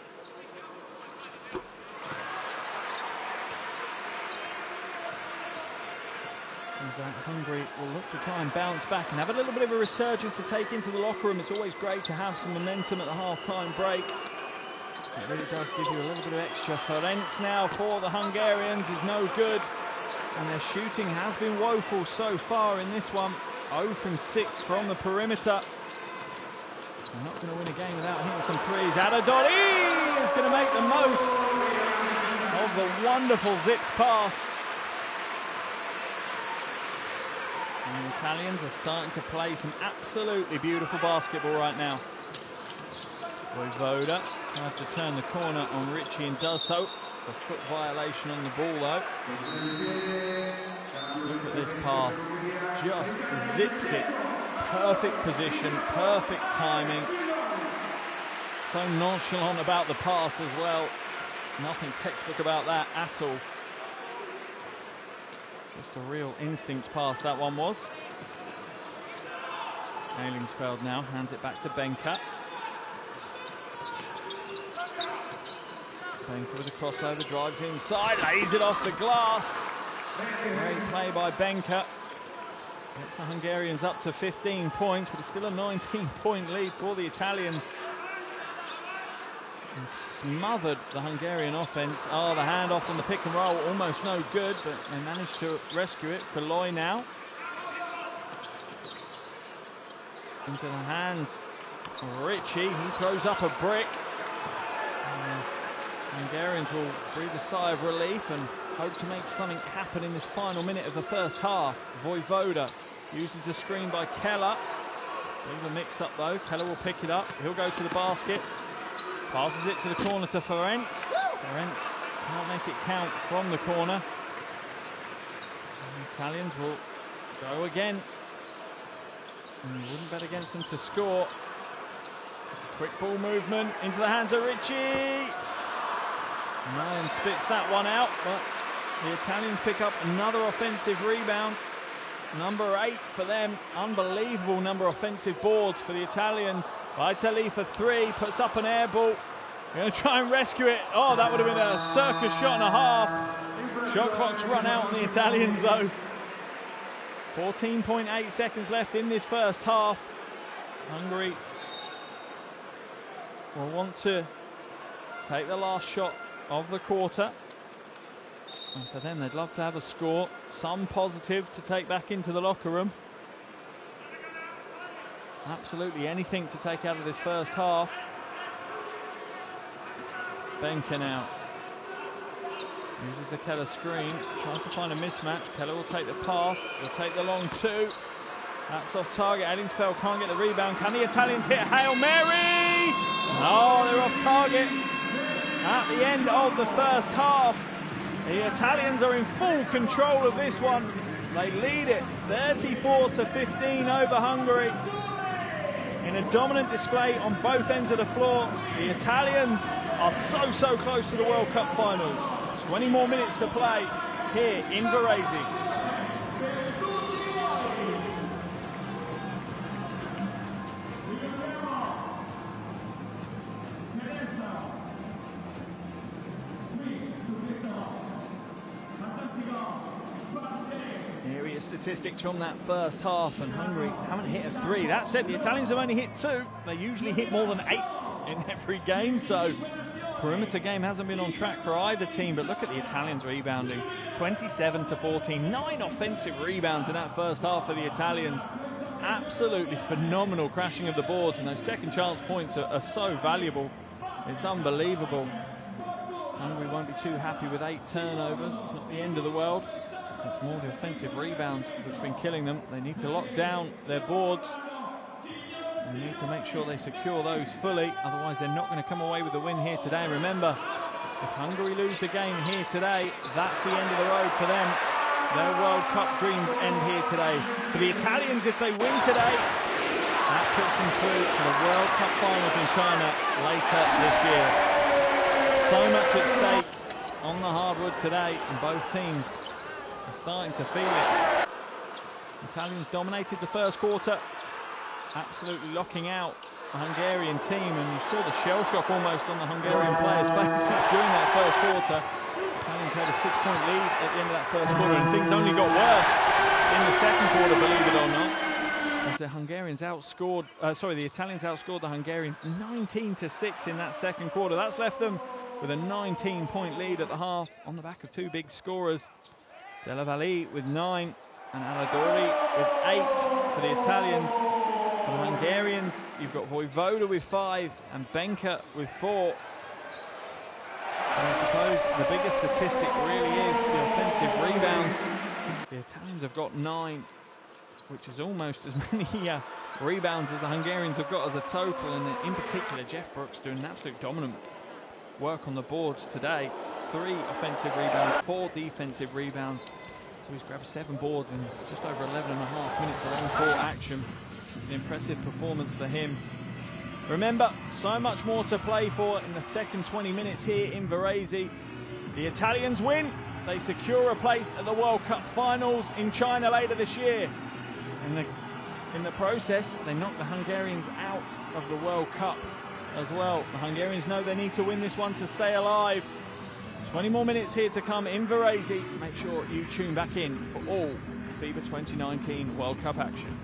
Hungary will look to try and bounce back and have a little bit of a resurgence to take into the locker room. It's always great to have some momentum at the half-time break. It really does give you a little bit of extra. Ferenc now for the Hungarians is no good. And their shooting has been woeful so far in this one. 0 from 6 from the perimeter. They're not going to win a game without hitting some threes. Adadoli is going to make the most of the wonderful zipped pass. And the Italians are starting to play some absolutely beautiful basketball right now. Voivoda tries to turn the corner on Richie and does so. It's a foot violation on the ball though. Look at this pass. Just zips it. Perfect position, perfect timing. So nonchalant about the pass as well. Nothing textbook about that at all. Just a real instinct pass that one was. Ailingsfeld now hands it back to Benka. Benka with a crossover, drives inside, lays it off the glass. Great play by Benka. Gets the Hungarians up to 15 points, but it's still a 19-point lead for the Italians. And smothered the Hungarian offense. Oh, the handoff on the pick and roll, almost no good, but they managed to rescue it. Feloy now. Into the hands of Richie. He throws up a brick. Hungarians will breathe a sigh of relief and hope to make something happen in this final minute of the first half. Voivoda uses a screen by Keller. Bit of a mix-up though. Keller will pick it up. He'll go to the basket. Passes it to the corner to Ferenc. Ferenc can't make it count from the corner. The Italians will go again. And you wouldn't bet against them to score. Quick ball movement into the hands of Richie. Ryan spits that one out, but the Italians pick up another offensive rebound. Number 8 for them. Unbelievable number of offensive boards for the Italians. Vitali for 3, puts up an air ball. Going to try and rescue it. Oh, that would have been a circus shot and a half. Shot clock's run out on the Italians though. 14.8 seconds left in this first half. Hungary will want to take the last shot of the quarter. And for them, they'd love to have a score, some positive to take back into the locker room. Absolutely anything to take out of this first half. Benka now uses the Keller screen, tries to find a mismatch. Keller will take the pass, he'll take the long 2. That's off target. Ailingsfeld can't get the rebound. Can the Italians hit Hail Mary? No, they're off target. At the end of the first half, the Italians are in full control of this one. They lead it 34-15 over Hungary. In a dominant display on both ends of the floor, the Italians are so close to the World Cup finals. 20 more minutes to play here in Varese. Statistics from that first half, and Hungary haven't hit a 3. That said, the Italians have only hit 2. They usually hit more than 8 in every game, so perimeter game hasn't been on track for either team. But look at the Italians rebounding, 27-14, 9 offensive rebounds in that first half for the Italians. Absolutely phenomenal crashing of the boards, and those second chance points are so valuable. It's unbelievable. Hungary won't be too happy with 8 turnovers. It's not the end of the world. It's more the offensive rebounds that's been killing them. They need to lock down their boards. They need to make sure they secure those fully, otherwise they're not going to come away with the win here today. And remember, if Hungary lose the game here today, that's the end of the road for them. Their World Cup dreams end here today. For the Italians, if they win today, that puts them through to the World Cup finals in China later this year. So much at stake on the hardwood today, and both teams are starting to feel it. Italians dominated the first quarter, absolutely locking out the Hungarian team, and you saw the shell shock almost on the Hungarian players' faces during that first quarter. Italians had a 6-point lead at the end of that first quarter, and things only got worse in the second quarter, believe it or not, as the Hungarians outscored, the Italians outscored the Hungarians 19-6 in that second quarter. That's left them with a 19-point lead at the half on the back of 2 big scorers. Della Valle with 9, and Aladori with 8 for the Italians. For the Hungarians, you've got Vojvoda with 5 and Benka with 4. So I suppose the biggest statistic really is the offensive rebounds. The Italians have got 9, which is almost as many rebounds as the Hungarians have got as a total, and in particular Jeff Brooks doing an absolute dominant work on the boards today. 3 offensive rebounds, 4 defensive rebounds. So he's grabbed 7 boards in just over 11.5 minutes of on-court action. It's an impressive performance for him. Remember, so much more to play for in the second 20 minutes here in Varese. The Italians win. They secure a place at the World Cup finals in China later this year. In the process, they knock the Hungarians out of the World Cup as well. The Hungarians know they need to win this one to stay alive. 20 more minutes here to come in Varese. Make sure you tune back in for all FIBA 2019 World Cup action.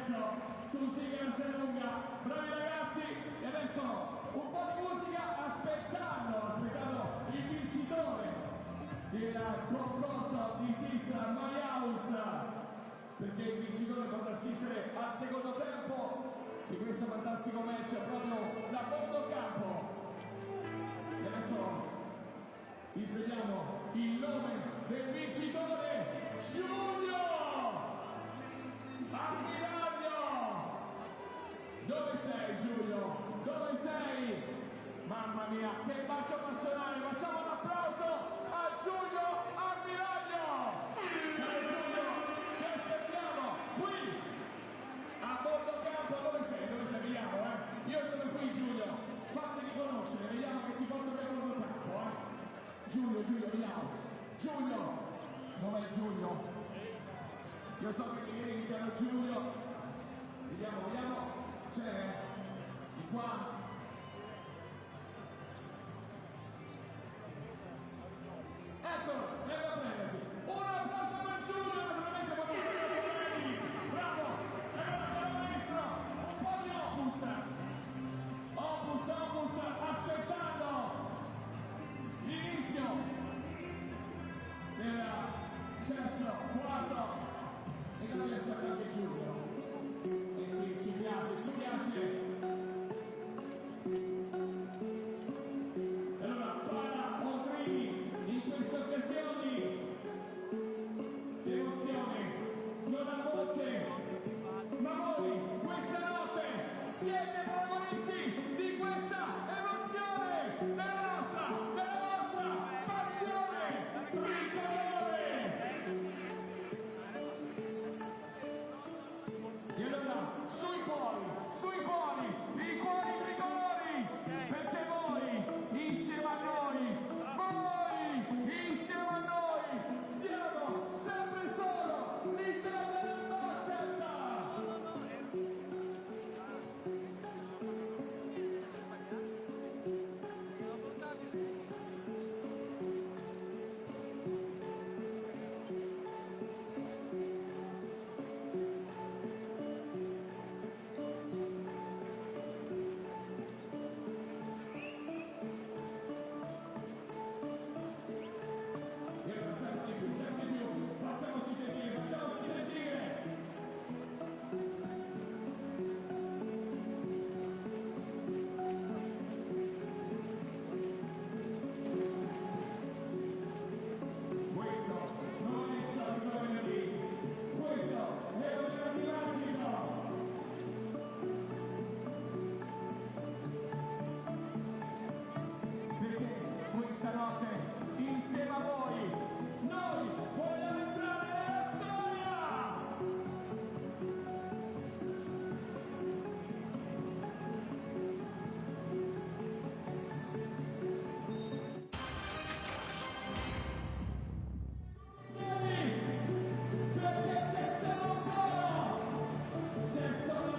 adesso musica se lunga, bravi ragazzi, e adesso un po' di musica aspettando il vincitore del concorso di Sisa Mariaus, perché il vincitore potrà assistere al secondo tempo di questo fantastico match proprio da bordo campo. E adesso vi svegliamo il nome del vincitore, Giulio Ammiraglio. Dove sei, Giulio? Dove sei? Mamma mia, che bacio passionale, facciamo un applauso a Giulio Ammiraglio. Ciao Giulio, ti aspettiamo qui a bordo campo. Dove sei? Dove sei? Vediamo, Io sono qui, Giulio, fammi riconoscere, vediamo che ti porto via a bordo campo, Giulio, vediamo. Giulio, dov'è Giulio? Io so che mi viene chiaro Giulio. Vediamo. C'è? Di qua? Eccolo, vengo a prenderti. Un applauso per Giulio, naturalmente per i colleghi. Bravo, e allora maestro, un po' di opus, aspettando l'inizio del terzo, quarto. E che non riesco a capire Giulio. Eh sì, ci piace. E allora, para Oltrini, in queste occasioni di emozione, non ha voce, ma voi questa notte siete protagonisti di questa emozione, della nostra passione tricolore. E allora, sui cuori, i cuori tricolori, perché voi, insieme a noi, siamo sempre solo l'Italia del basket!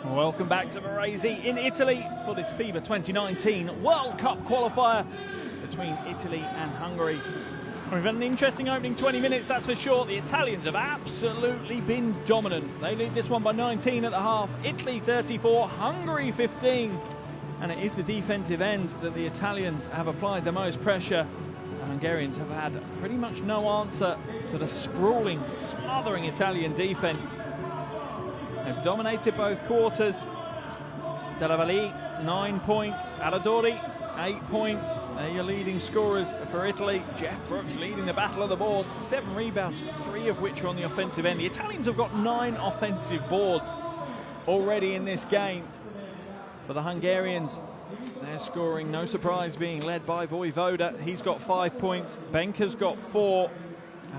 Welcome back to Varese in Italy for this FIBA 2019 World Cup qualifier between Italy and Hungary. We've had an interesting opening 20 minutes, that's for sure. The Italians have absolutely been dominant. They lead this one by 19 at the half. Italy 34, Hungary 15. And it is the defensive end that the Italians have applied the most pressure. The Hungarians have had pretty much no answer to the sprawling, smothering Italian defense. They've dominated both quarters. Delavalli, 9 points. Aladori, 8 points. They're your leading scorers for Italy. Jeff Brooks leading the battle of the boards. 7 rebounds, 3 of which are on the offensive end. The Italians have got 9 offensive boards already in this game. For the Hungarians, they're scoring, no surprise, being led by Vojvoda. He's got 5 points. Benka's got 4.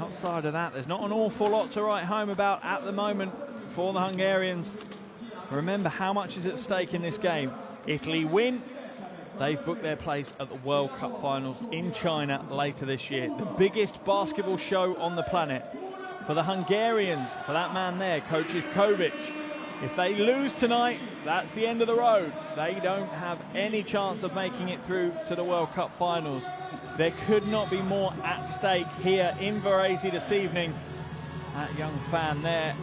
Outside of that, there's not an awful lot to write home about at the moment for the Hungarians. Remember how much is at stake in this game. Italy win, they've booked their place at the World Cup Finals in China later this year. The biggest basketball show on the planet. For the Hungarians, for that man there, Coach Ivkovic, if they lose tonight, that's the end of the road. They don't have any chance of making it through to the World Cup Finals. There could not be more at stake here in Varese this evening. That young fan there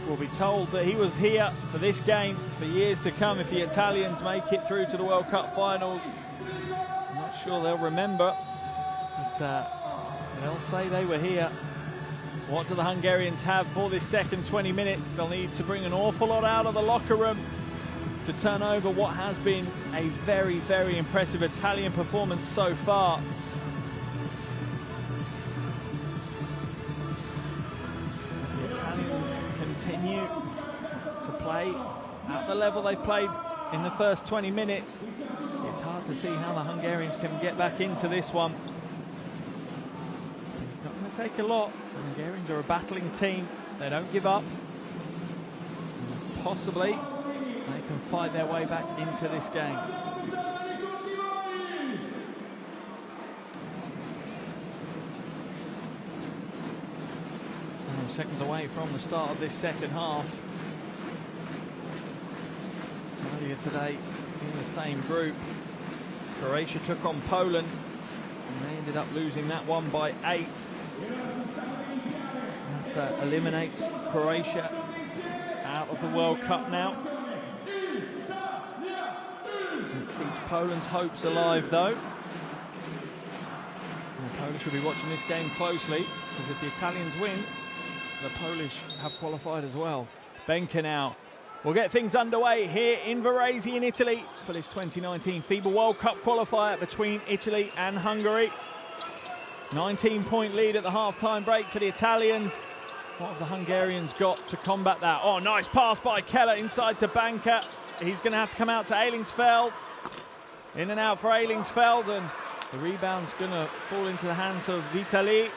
will be told that he was here for this game for years to come if the Italians make it through to the World Cup finals. I'm not sure they'll remember, but they'll say they were here. What do the Hungarians have for this second 20 minutes? They'll need to bring an awful lot out of the locker room to turn over what has been a very, very impressive Italian performance so far. The Italians continue to play at the level they've played in the first 20 minutes. It's hard to see how the Hungarians can get back into this one. It's not going to take a lot. The Hungarians are a battling team. They don't give up. Possibly they can fight their way back into this game. 7 seconds away from the start of this second half. Earlier today in the same group, Croatia took on Poland and they ended up losing that one by 8. That eliminates Croatia out of the World Cup now. It keeps Poland's hopes alive though. And the Polish will be watching this game closely, because if the Italians win, the Polish have qualified as well. Benka now will get things underway here in Varese in Italy for this 2019 FIBA World Cup qualifier between Italy and Hungary. 19-point lead at the half-time break for the Italians. What have the Hungarians got to combat that? Oh, nice pass by Keller inside to Benka. He's going to have to come out to Ailingsfeld. In and out for Ailingsfeld, and the rebound's going to fall into the hands of Vitali.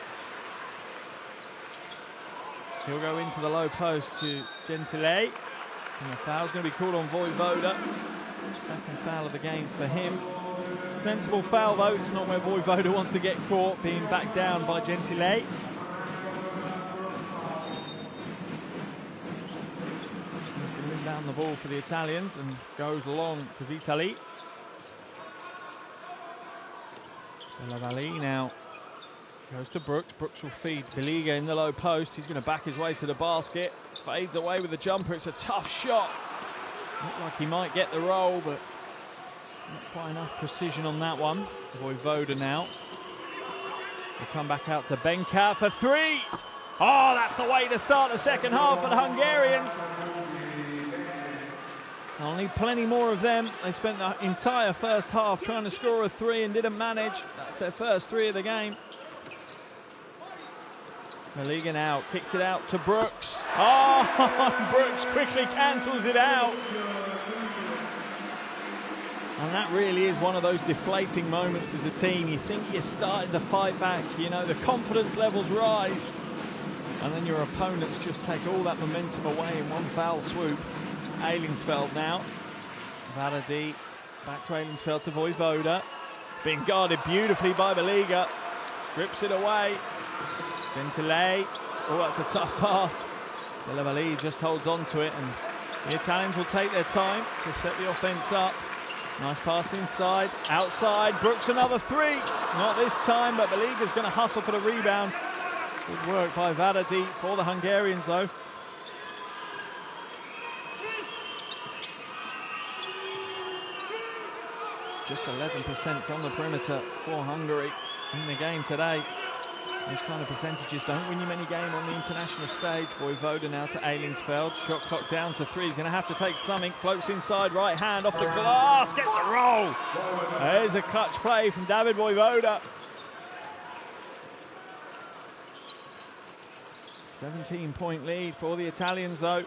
He'll go into the low post to Gentile. And the foul's going to be called on Vojvoda. Second foul of the game for him. Sensible foul though, it's not where Vojvoda wants to get caught, being backed down by Gentile. He's going to inbound the ball for the Italians and goes along to Vitali. Delavali now goes to Brooks. Brooks will feed Beliga in the low post. He's going to back his way to the basket. Fades away with the jumper. It's a tough shot. Looked like he might get the roll, but not quite enough precision on that one. Vojvoda now. Will come back out to Benka for 3. Oh, that's the way to start the second half for the Hungarians. I'll need plenty more of them. They spent the entire first half trying to score a 3 and didn't manage. That's their first 3 of the game. Maliga now kicks it out to Brooks. Oh, Brooks quickly cancels it out. And that really is one of those deflating moments as a team. You think you're starting to fight back, you know, the confidence levels rise, and then your opponents just take all that momentum away in one foul swoop. Ailingsfeld now. Varadi back to Ailingsfeld to Vojvoda. Being guarded beautifully by Beliga. Strips it away. Gentile. Oh, that's a tough pass. Delavali just holds on to it, and the Italians will take their time to set the offense up. Nice pass inside, outside. Brooks another 3. Not this time, but Beliga's going to hustle for the rebound. Good work by Varadi for the Hungarians, though. Just 11% from the perimeter for Hungary in the game today. Those kind of percentages don't win you many games on the international stage. Vojvoda now to Ailingsfeld. Shot clock down to 3. He's going to have to take something. Floats inside, right hand off the glass. Gets a roll. There's a clutch play from David Vojvoda. 17-point lead for the Italians, though.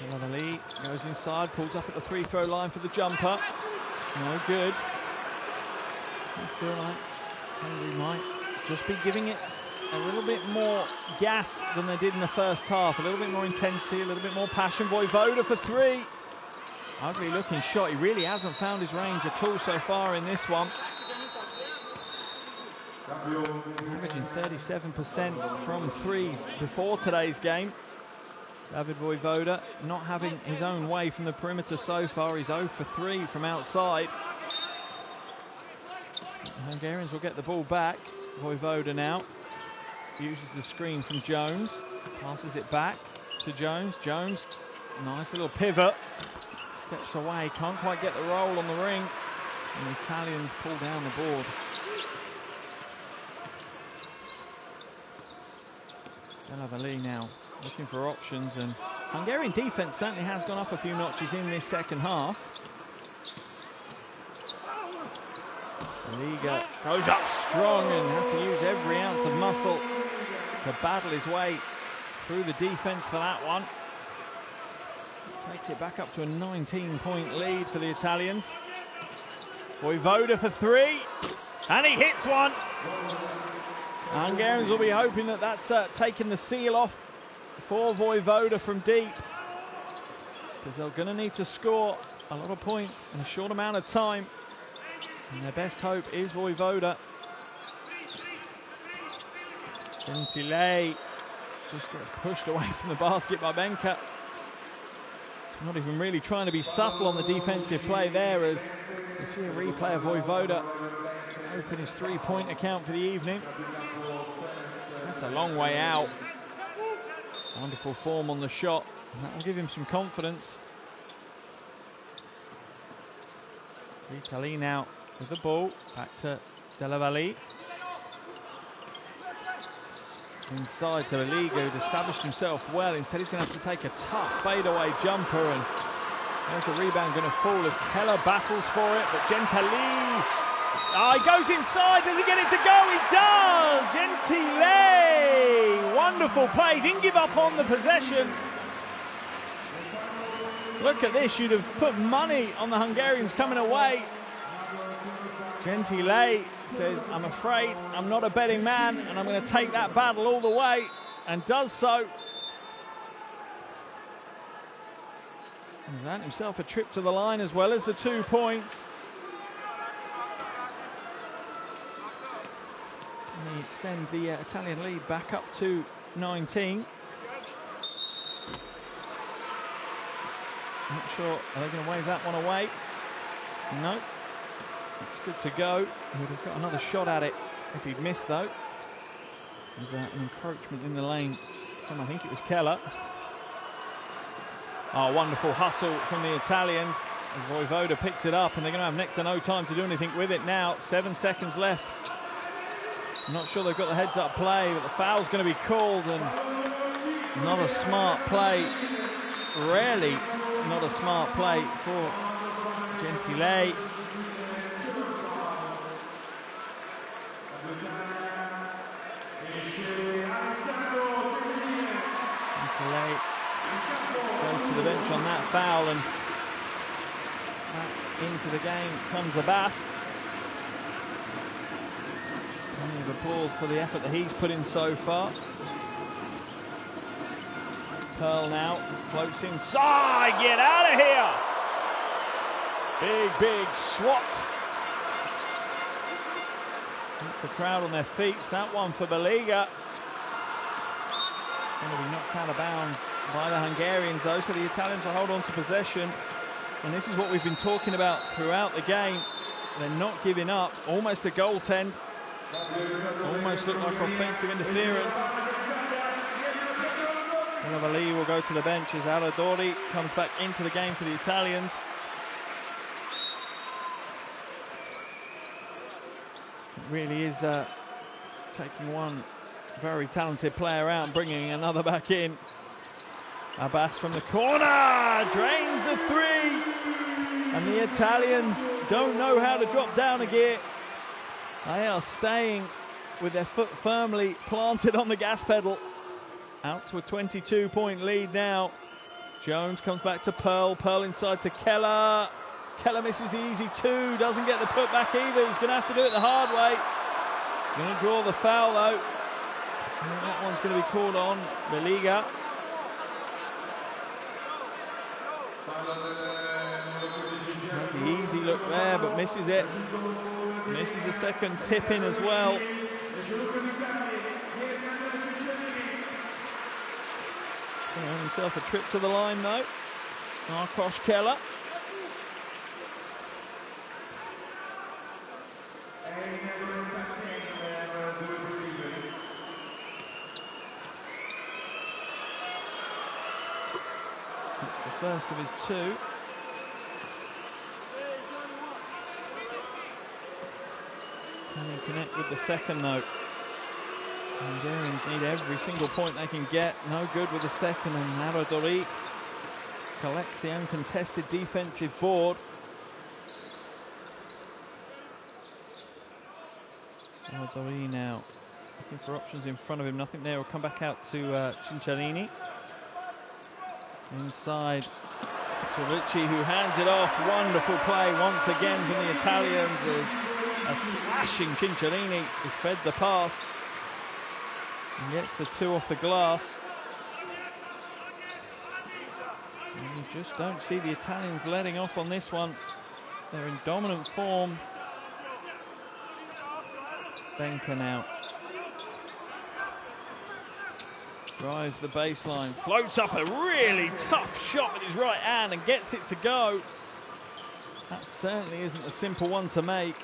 Delavali goes inside, pulls up at the free-throw line for the jumper. It's no good. I feel like Hungary might just be giving it a little bit more gas than they did in the first half. A little bit more intensity, a little bit more passion. Vojvoda for 3. Ugly looking shot. He really hasn't found his range at all so far in this one. Averaging 37% from 3s before today's game. David Vojvoda not having his own way from the perimeter so far. He's 0 for 3 from outside. The Hungarians will get the ball back. Vojvoda now uses the screen from Jones. Passes it back to Jones. Jones, nice little pivot. Steps away, can't quite get the roll on the ring. And the Italians pull down the board. Delavali now looking for options, and Hungarian defense certainly has gone up a few notches in this second half. Liga goes up strong and has to use every ounce of muscle to battle his way through the defense for that one. Takes it back up to a 19-point lead for the Italians. Vojvoda for three, and he hits one. Hungarians will be hoping that that's taking the seal off for Vojvoda from deep, because they're going to need to score a lot of points in a short amount of time. And their best hope is Vojvoda. Gentile just gets pushed away from the basket by Benka. Not even really trying to be subtle on the defensive play there, as you see a replay of Vojvoda open his three-point account for the evening. That's a long way out. Wonderful form on the shot, and that will give him some confidence. Vitali now with the ball, back to Delavali. Inside to Liga, who'd established himself well. Instead, he's going to have to take a tough fadeaway jumper, and there's the rebound going to fall as Keller battles for it, but Gentile, he goes inside. Does he get it to go? He does! Gentile, wonderful play, didn't give up on the possession. Look at this, you'd have put money on the Hungarians coming away. Gentile says, I'm afraid I'm not a betting man, and I'm going to take that battle all the way, and does so. He's earned himself a trip to the line as well as the 2 points. And he extends the Italian lead back up to 19. Not sure, are they going to wave that one away? No. It's good to go. He would have got another shot at it if he'd missed, though. There's an encroachment in the lane from, I think it was Keller. Oh, wonderful hustle from the Italians. And Vojvoda picks it up, and they're going to have next to no time to do anything with it now. 7 seconds left. I'm not sure they've got the heads-up play, but the foul's going to be called, and not a smart play. Rarely not a smart play for Gentile. Gentile goes to the bench on that foul, and back into the game comes Abbas. Plenty of applause for the effort that he's put in so far. Pearl now floats inside, get out of here! Big swat. Keeps the crowd on their feet. That one for Baliga. Going to be knocked out of bounds by the Hungarians, though, so the Italians will hold on to possession. And this is what we've been talking about throughout the game. They're not giving up. Almost a goaltend. Almost looked like offensive interference. Delavali will go to the bench as Aladori comes back into the game for the Italians. It really is taking one very talented player out and bringing another back in. Abbas from the corner drains the three, and the Italians don't know how to drop down a gear. They are staying with their foot firmly planted on the gas pedal. Out to a 22-point lead now. Jones comes back to Pearl. Pearl inside to Keller. Keller misses the easy two, doesn't get the putback either. He's going to have to do it the hard way. Going to draw the foul, though. And that one's going to be called on Baliga. Has the easy look there, but misses it. Misses a second tip in as well. Going to earn himself a trip to the line, though. Marcos Keller. It's the first of his two. Can he connect with the second though? Hungarians need every single point they can get. No good with the second, and Aradori collects the uncontested defensive board. Aradori now looking for options in front of him. Nothing there. Will come back out to Cinciarini. Inside to Ricci, who hands it off. Wonderful play once again from the Italians. There's a slashing Cinciarini who's fed the pass and gets the two off the glass. And you just don't see the Italians letting off on this one. They're in dominant form. Benka now drives the baseline, floats up a really tough shot with his right hand and gets it to go. That certainly isn't a simple one to make.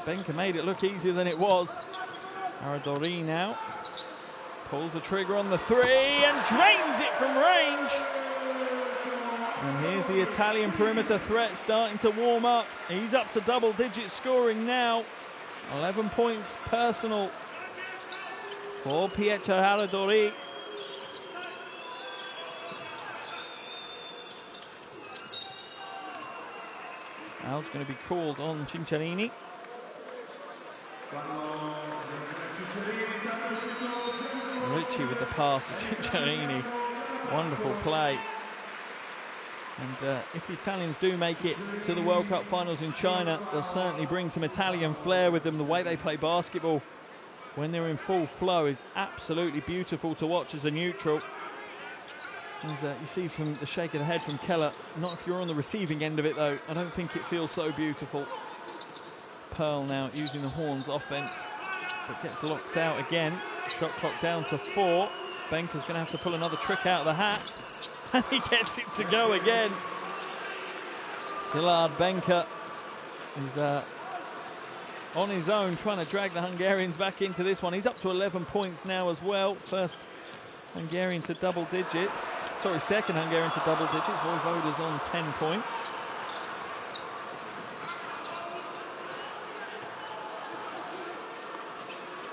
Benka made it look easier than it was. Aradori now pulls the trigger on the three and drains it from range. And here's the Italian perimeter threat starting to warm up. He's up to double-digit scoring now. 11 points personal for Pietro Aradori. Foul's going to be called on Cinciarini. Ricci with the pass to Cinciarini. Wonderful play. And if the Italians do make it to the World Cup finals in China, they'll certainly bring some Italian flair with them. The way they play basketball when they're in full flow is absolutely beautiful to watch as a neutral. As you see from the shake of the head from Keller, not if you're on the receiving end of it though. I don't think it feels so beautiful. Pearl now using the horns offense, but gets locked out again. Shot clock down to 4. Benka's going to have to pull another trick out of the hat. And he gets it to go again. Szilard Benka is on his own, trying to drag the Hungarians back into this one. He's up to 11 points now as well. First Hungarian to double digits. Sorry, second Hungarian to double digits. Vojvoda's on 10 points.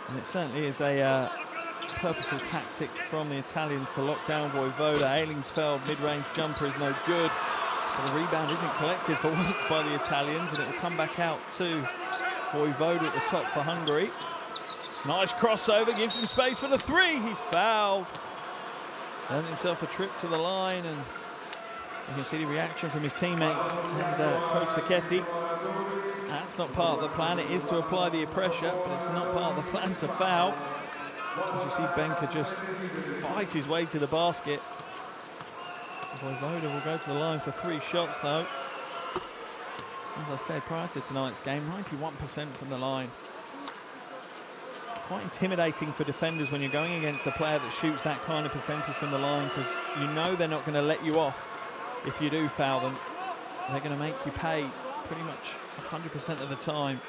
And it certainly is a purposeful tactic from the Italians to lock down Vojvoda. Ailingsfeld mid-range jumper is no good, but the rebound isn't collected for once by the Italians, and it will come back out to Vojvoda at the top for Hungary. Nice crossover, gives him space for the three. He's fouled. Earned himself a trip to the line, and you can see the reaction from his teammates and Coach Sacchetti. That's not part of the plan. It is to apply the pressure, but it's not part of the plan to foul. As you see Benka just fight his way to the basket. Vojvoda will go to the line for 3 shots though. As I said prior to tonight's game, 91% from the line. It's quite intimidating for defenders when you're going against a player that shoots that kind of percentage from the line, because you know they're not going to let you off if you do foul them. They're going to make you pay pretty much 100% of the time.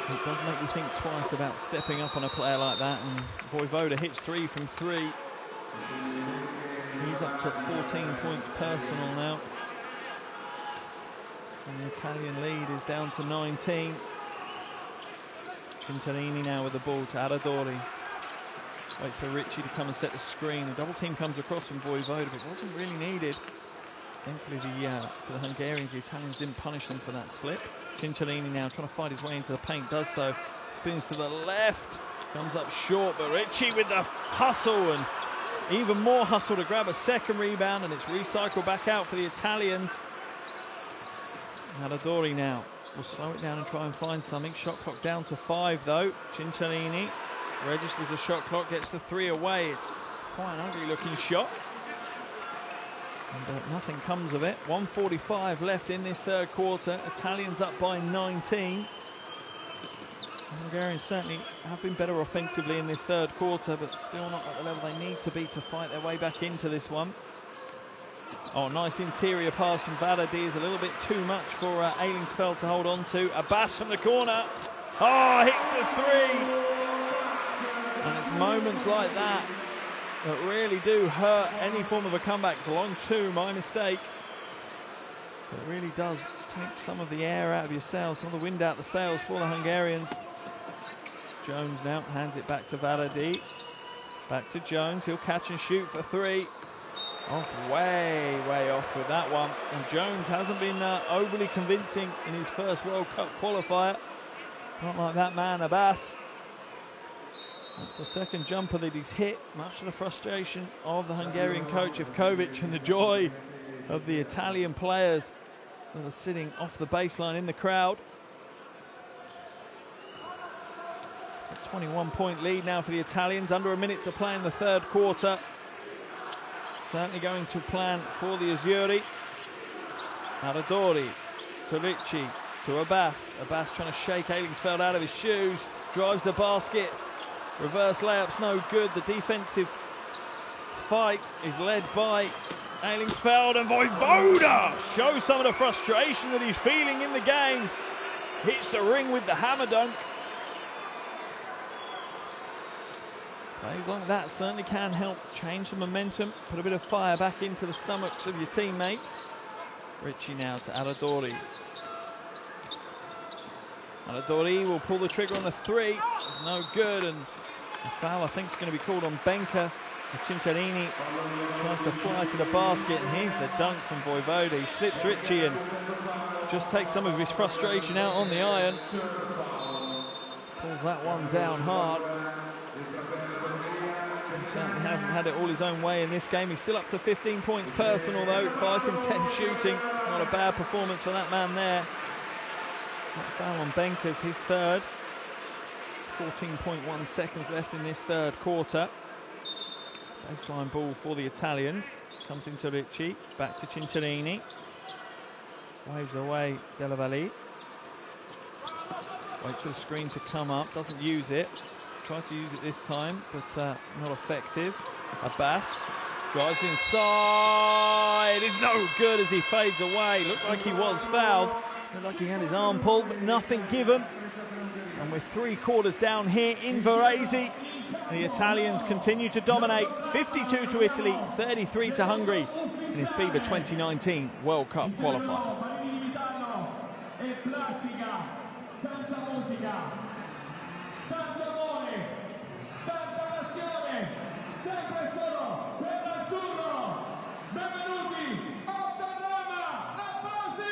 It does make you think twice about stepping up on a player like that, and Vojvoda hits 3 from 3. He's up to 14 points personal now. And the Italian lead is down to 19. Cinciarini now with the ball to Aradori. Waits for Ricci to come and set the screen. The double team comes across from Vojvoda, but wasn't really needed. Thankfully, for the Hungarians, the Italians didn't punish them for that slip. Cinciarini now trying to fight his way into the paint, does so. Spins to the left, comes up short, but Ricci with the hustle and even more hustle to grab a second rebound, and it's recycled back out for the Italians. Aradori now will slow it down and try and find something. Shot clock down to 5 though. Cinciarini registers the shot clock, gets the 3 away. It's quite an ugly looking shot. And nothing comes of it. 1:45 left in this third quarter. Italians up by 19. Hungarians certainly have been better offensively in this third quarter, but still not at the level they need to be to fight their way back into this one. Oh, nice interior pass from Varady is a little bit too much for Ailingsfeld to hold on to. Abbas from the corner. Oh, hits the 3. And it's moments like that that really do hurt any form of a comeback. It's a long two, my mistake. But it really does take some of the air out of your sails, some of the wind out the sails for the Hungarians. Jones now hands it back to Varadi. Back to Jones, he'll catch and shoot for three. Off, way off with that one. And Jones hasn't been overly convincing in his first World Cup qualifier. Not like that man, Abbas. That's the second jumper that he's hit, much to the frustration of the Hungarian coach Ivkovic and the joy of the Italian players that are sitting off the baseline in the crowd. It's a 21-point lead now for the Italians, under a minute to play in the third quarter. Certainly going to plan for the Azzurri. Aradori to Ricci, to Abbas. Abbas trying to shake Ailingsfeld out of his shoes, drives the basket. Reverse layup's no good. The defensive fight is led by Ailingsfeld, and Vojvoda shows some of the frustration that he's feeling in the game. Hits the ring with the hammer dunk. Plays like that certainly can help change the momentum, put a bit of fire back into the stomachs of your teammates. Ricci now to Aradori. Aradori will pull the trigger on a three. It's no good, and a foul I think is going to be called on Benka as Cinciarini tries to fly to the basket, and here's the dunk from Vojvoda. He slips Ricci and just takes some of his frustration out on the iron. Pulls that one down hard. He certainly hasn't had it all his own way in this game. He's still up to 15 points personal though, 5 from 10 shooting. It's not a bad performance for that man there. That foul on Benka's his third. 14.1 seconds left in this third quarter. Baseline ball for the Italians. Comes into Ricci, back to Cinciarini. Waves away Della Valle. Waits for the screen to come up, doesn't use it. Tries to use it this time, but not effective. Abbas drives inside. It's no good as he fades away. Looked like he was fouled. Looked like he had his arm pulled, but nothing given. And with 3 quarters down here in Varese, the Italians continue to dominate. 52 to Italy, 33 to Hungary in his FIBA 2019 World Cup qualifier.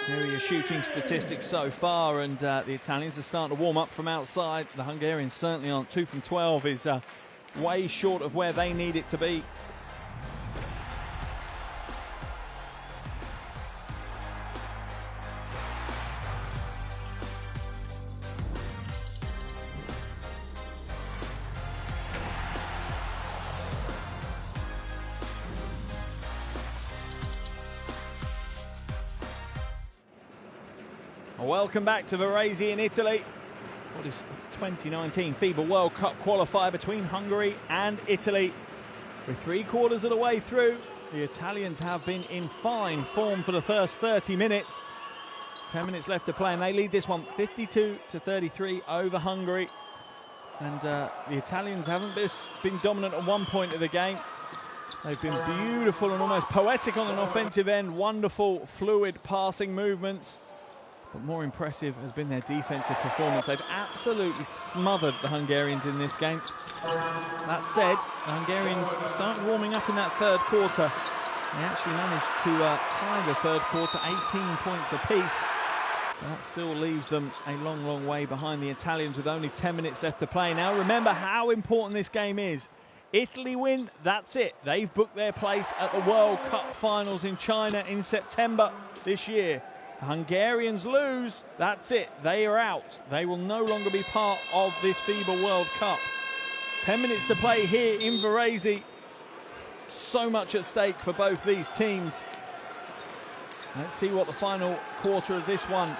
Here are your shooting statistics so far, and the Italians are starting to warm up from outside. The Hungarians certainly aren't. 2 from 12 is way short of where they need it to be. Welcome back to Varese in Italy for this 2019 FIBA World Cup qualifier between Hungary and Italy. With 3 quarters of the way through, the Italians have been in fine form for the first 30 minutes. 10 minutes left to play, and they lead this one 52 to 33 over Hungary. And the Italians haven't been dominant at one point of the game. They've been beautiful and almost poetic on an offensive end. Wonderful, fluid passing movements. But more impressive has been their defensive performance. They've absolutely smothered the Hungarians in this game. That said, the Hungarians started warming up in that third quarter. They actually managed to tie the third quarter, 18 points apiece. But that still leaves them a long, long way behind the Italians with only 10 minutes left to play. Now remember how important this game is. Italy win, that's it. They've booked their place at the World Cup finals in China in September this year. The Hungarians lose, that's it. They are out. They will no longer be part of this FIBA World Cup. 10 minutes to play here in Varese. So much at stake for both these teams. Let's see what the final quarter of this one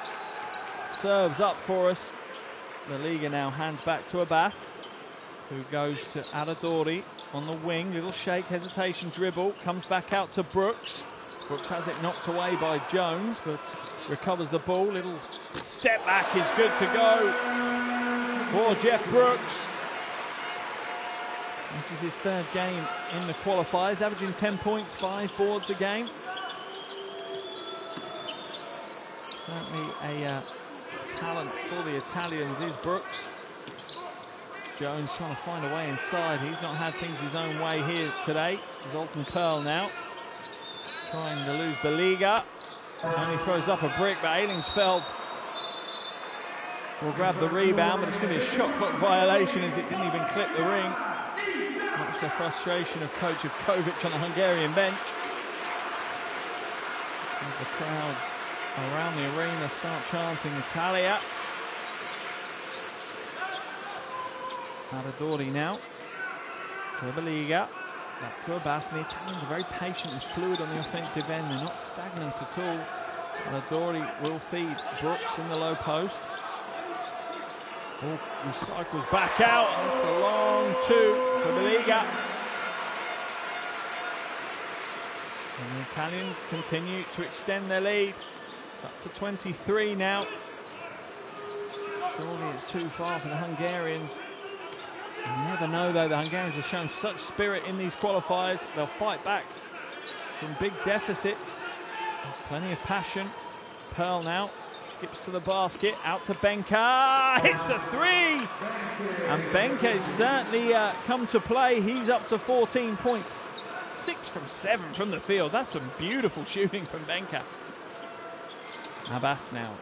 serves up for us. The Liga now hands back to Abbas, who goes to Aradori on the wing. Little shake, hesitation, dribble. Comes back out to Brooks. Brooks has it knocked away by Jones, but recovers the ball. Little step back is good to go for Jeff Brooks. This is his third game in the qualifiers, averaging 10 points, 5 boards a game. Certainly a talent for the Italians is Brooks. Jones trying to find a way inside. He's not had things his own way here today. Zoltan Pearl now trying to lose Beliga. Only throws up a brick, but Ailingsfeld will grab the rebound, but it's going to be a shot clock violation as it didn't even clip the ring. Much the frustration of Coach Ivkovic on the Hungarian bench. As the crowd around the arena start chanting Italia. Aradori now to Beliga, back to Abbas. The Italians are very patient and fluid on the offensive end. They're not stagnant at all. Aradori will feed Brooks in the low post. Ball recycles back out. That's a long two for Beliga. And the Italians continue to extend their lead. It's up to 23 now. Surely it's too far for the Hungarians. You never know, though. The Hungarians have shown such spirit in these qualifiers. They'll fight back from big deficits. There's plenty of passion. Pearl now skips to the basket, out to Benka, hits the three! And Benka has certainly come to play. He's up to 14 points. 6 from 7 from the field. That's some beautiful shooting from Benka. Abbas now.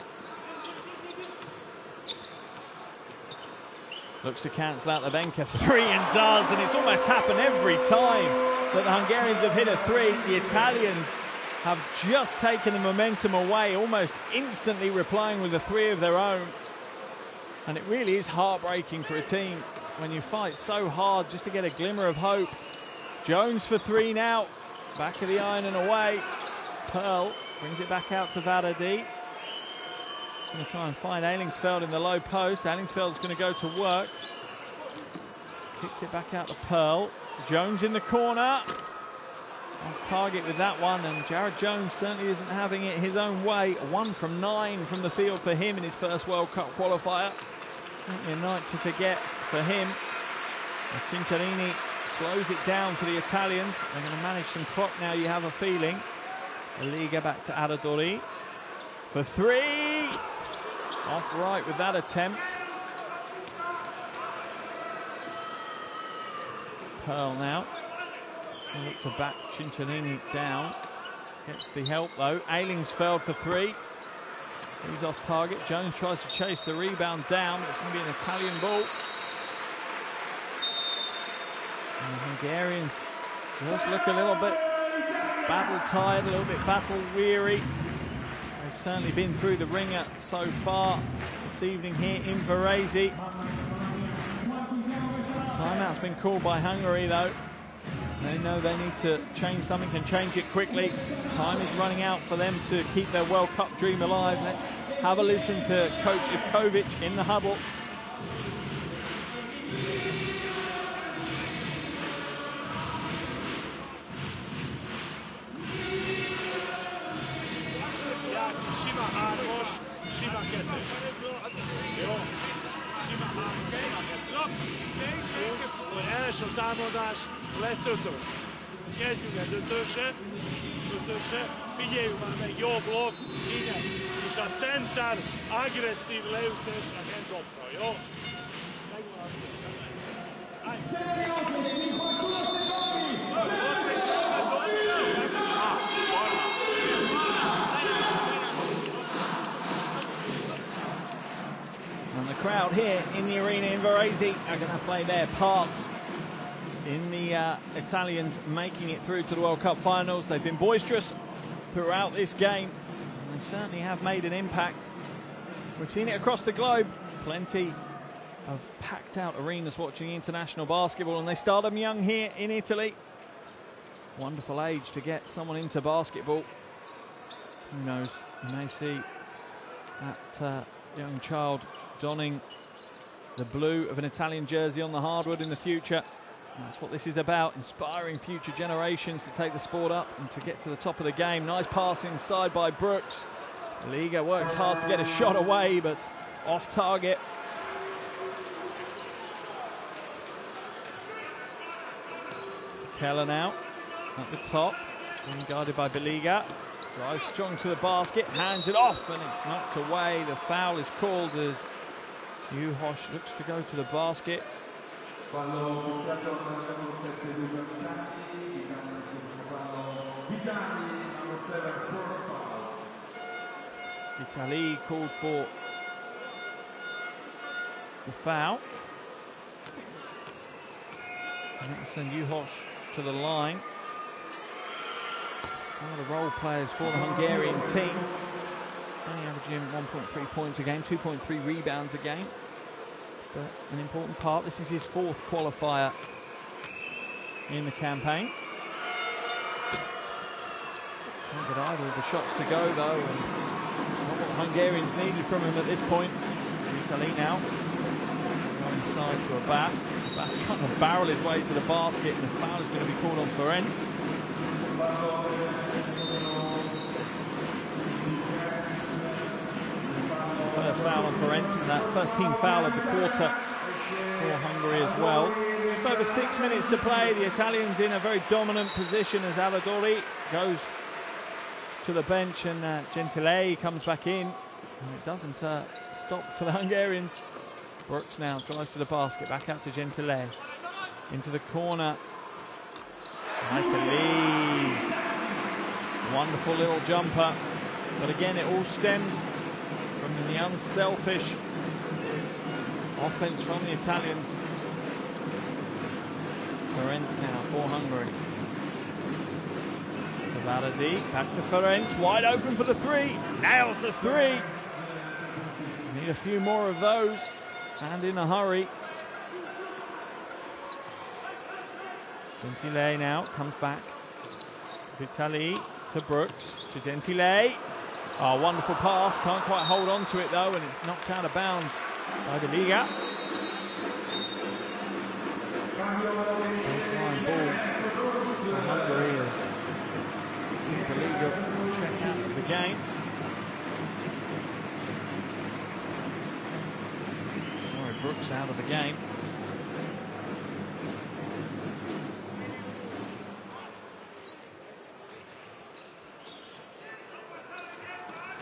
Looks to cancel out the Benka three and does, and it's almost happened every time that the Hungarians have hit a three. The Italians have just taken the momentum away, almost instantly replying with a three of their own. And it really is heartbreaking for a team when you fight so hard just to get a glimmer of hope. Jones for three now, back of the iron and away. Pearl brings it back out to Varadi. Going to try and find Ailingsfeld in the low post. Ailingsfeld's going to go to work. Kicks it back out to Pearl. Jones in the corner. Off target with that one, and Jared Jones certainly isn't having it his own way. 1 from 9 from the field for him in his first World Cup qualifier. Certainly a night to forget for him. Cincinnati slows it down for the Italians. They're going to manage some clock now, you have a feeling. Liga back to Aradori for three. Off right with that attempt. Pearl now. Look to back Cincinnati down. Gets the help though. Ailingsfeld for three. He's off target. Jones tries to chase the rebound down. It's going to be an Italian ball. And the Hungarians just look a little bit battle-tired, a little bit battle-weary. They've certainly been through the ringer so far this evening here in Varese. Timeout's been called by Hungary though. They know they need to change something and change it quickly. Time is running out for them to keep their World Cup dream alive. Let's have a listen to Coach Ivkovic in the huddle. Első támadás lesz 5-ös. Kezdjük az 5-öse, figyeljük már meg, jó blokk, igen, és a center agresszív leütés a handoffra, jó? And the crowd here in the arena in Varese are going to play their part in the Italians making it through to the World Cup finals. They've been boisterous throughout this game, and they certainly have made an impact. We've seen it across the globe. Plenty of packed out arenas watching international basketball, and they start them young here in Italy. Wonderful age to get someone into basketball. Who knows, you may see that young child donning the blue of an Italian jersey on the hardwood in the future. And that's what this is about, inspiring future generations to take the sport up and to get to the top of the game. Nice pass inside by Brooks. Liga works hard to get a shot away, but off target. Keller now at the top, being guarded by Beliga. Drives strong to the basket, hands it off, and it's knocked away. The foul is called as Juhoš looks to go to the basket. Fallo fischiato al numero 7 Luca Vitali, number 7, first foul. Vitali called for the foul. And that will send Juhoš to the line. One of the role players for the Hungarian team. Only averaging 1.3 points a game, 2.3 rebounds a game. But an important part. This is his 4th qualifier in the campaign. Can't get either of the shots to go though. And it's not what the Hungarians needed from him at this point. Italy now. Going side to Abbas. Abbas trying to barrel his way to the basket, and the foul is going to be called on Ferenc. First foul on Ferenc, and that first team foul of the quarter for Hungary as well. Just over 6 minutes to play. The Italians in a very dominant position as Aladori goes to the bench, and Gentile comes back in. And it doesn't stop for the Hungarians. Brooks now drives to the basket, back out to Gentile. Into the corner. Italy. Wonderful little jumper. But again, it all stems from the unselfish offense from the Italians. Ferenc now for Hungary. To Varadi, back to Ferenc, wide open for the 3, nails the 3. Need a few more of those, and in a hurry. Gentile now comes back. Vitali to Brooks, to Gentile. Oh, wonderful pass, can't quite hold on to it though, and it's knocked out of bounds by the Liga. Baseline ball for Hungary as the Liga checked out of the game. Sorry, Brooks out of the game.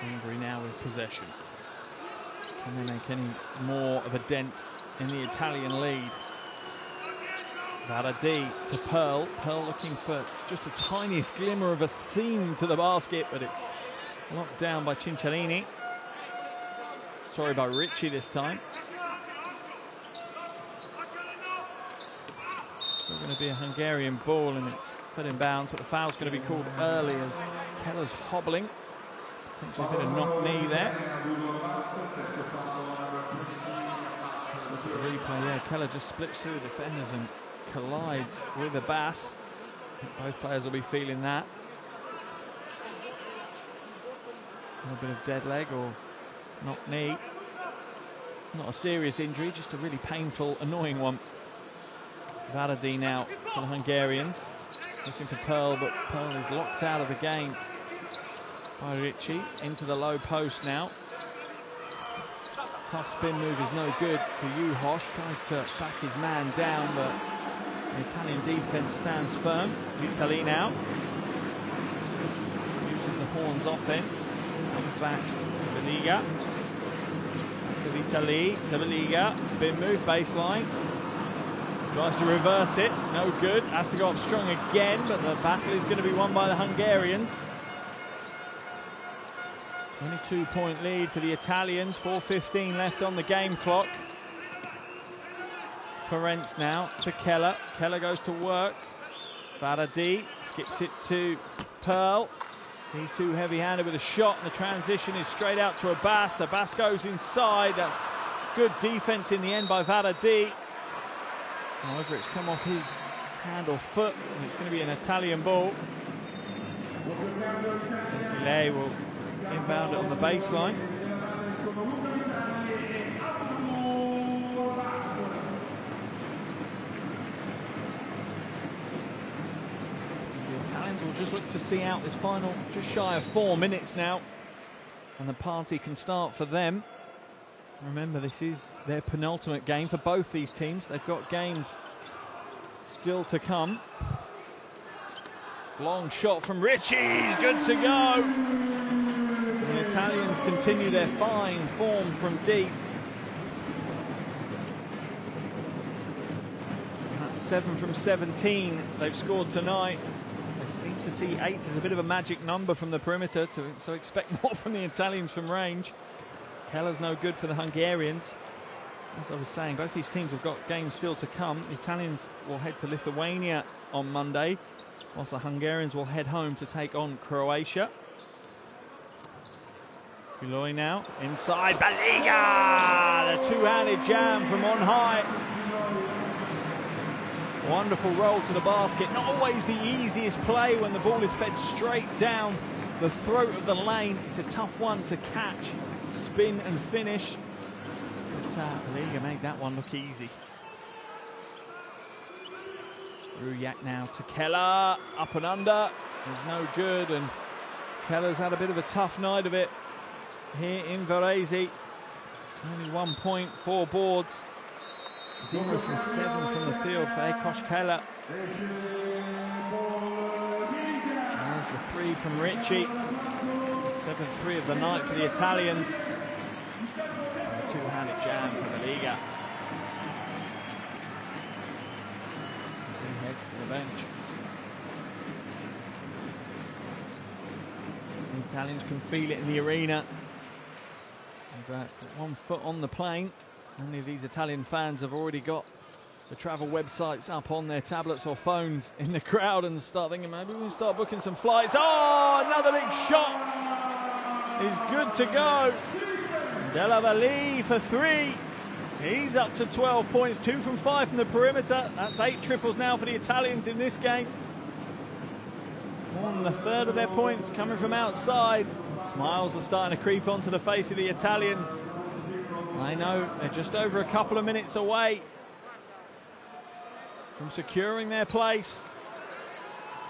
Hungary now with possession. Can they make any more of a dent in the Italian lead? Varadi to Pearl. Pearl looking for just the tiniest glimmer of a seam to the basket, but it's locked down by Cinciarini. Sorry, by Ricci this time. Still going to be a Hungarian ball, and it's fed in bounds, but the foul's going to be called early as Keller's hobbling. Potentially a bit of knock knee there. Look at the replay, yeah, Keller just splits through the defenders and collides with Abbas. I think both players will be feeling that. A little bit of dead leg or knock knee. Not a serious injury, just a really painful, annoying one. Varadi now for the Hungarians. Looking for Pearl, but Pearl is locked out of the game by Ricci. Into the low post now. Tough spin move is no good for Juhoš. Tries to back his man down, but the Italian defense stands firm. Vitali now uses the horns offense. Comes back to the Liga. Back to Vitali, to the Liga. Spin move, baseline. Tries to reverse it, no good. Has to go up strong again, but the battle is going to be won by the Hungarians. 22-point lead for the Italians, 4:15 left on the game clock. Ferenc now to Keller. Keller goes to work. Varadi skips it to Pearl. He's too heavy-handed with a shot, and the transition is straight out to Abbas. Abbas goes inside. That's good defense in the end by Varadi. However, it's come off his hand or foot, and it's going to be an Italian ball. Gentile will inbound it on the baseline. The Italians will just look to see out this final, just shy of 4 minutes now, and the party can start for them. Remember, this is their penultimate game for both these teams. They've got games still to come. Long shot from Ricci, he's good to go. And the Italians continue their fine form from deep. And that's 7 from 17 they've scored tonight. They seem to see 8 as a bit of a magic number from the perimeter, so expect more from the Italians from range. Keller's no good for the Hungarians. As I was saying, both these teams have got games still to come. The Italians will head to Lithuania on Monday, whilst the Hungarians will head home to take on Croatia. Filoi now, inside, Baliga! The two-handed jam from on high. Wonderful roll to the basket. Not always the easiest play when the ball is fed straight down the throat of the lane. It's a tough one to catch, spin and finish. Baliga made that one look easy. Ruyak now to Keller, up and under, is no good, and Keller's had a bit of a tough night of it here in Varese. Only 1 point, 4 boards, 0 from 7 from the field for Akos Keller. There's the 3 from Ricci, 7th 3 of the night for the Italians. Two-handed jam for the Liga. As he heads to the bench. The Italians can feel it in the arena. They've got 1 foot on the plane. Many of these Italian fans have already got the travel websites up on their tablets or phones in the crowd and start thinking, maybe we can start booking some flights. Oh, another big shot is good to go. Della Valle for 3. He's up to 12 points, 2 from 5 from the perimeter. That's 8 triples now for the Italians in this game. More than a third of their points coming from outside. Smiles are starting to creep onto the face of the Italians. I know they're just over a couple of minutes away from securing their place.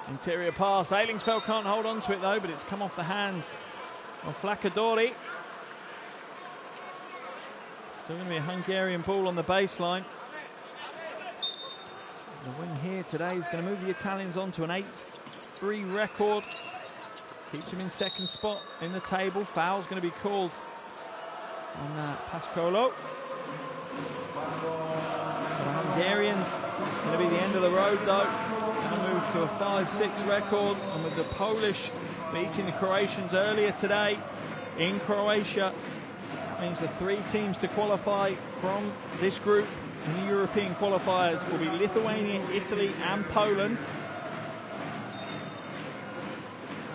Interior pass. Ailingsfeld can't hold on to it though, but it's come off the hands of Flacadori. Still going to be a Hungarian ball on the baseline. The win here today is going to move the Italians on to an 8-3 record. Keeps them in second spot in the table. Foul's going to be called on Pascolo. For the Hungarians, it's going to be the end of the road though. Going to move to a 5-6 record. And with the Polish beating the Croatians earlier today in Croatia, means the 3 teams to qualify from this group in the European qualifiers will be Lithuania, Italy and Poland.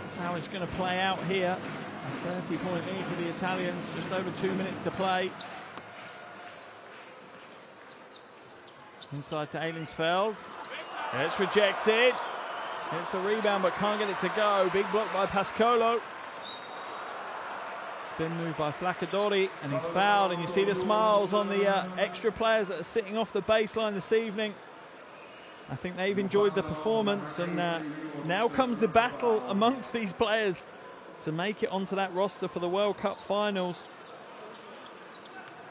That's how it's going to play out here. A 30-point lead for the Italians, just over 2 minutes to play. Inside to Ailingsfeld. It's rejected. It's the rebound but can't get it to go. Big block by Pascolo. Spin move by Flacadori, and he's fouled, and you see the smiles on the extra players that are sitting off the baseline this evening. I think they've enjoyed the performance, and now comes the battle amongst these players to make it onto that roster for the World Cup finals.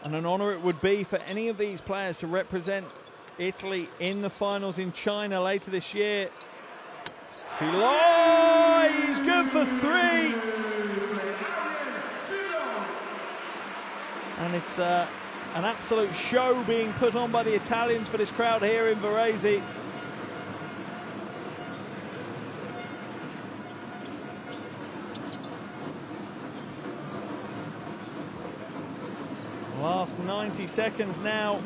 And an honour it would be for any of these players to represent Italy in the finals in China later this year. Filoi, he's good for 3. And it's an absolute show being put on by the Italians for this crowd here in Varese. Last 90 seconds now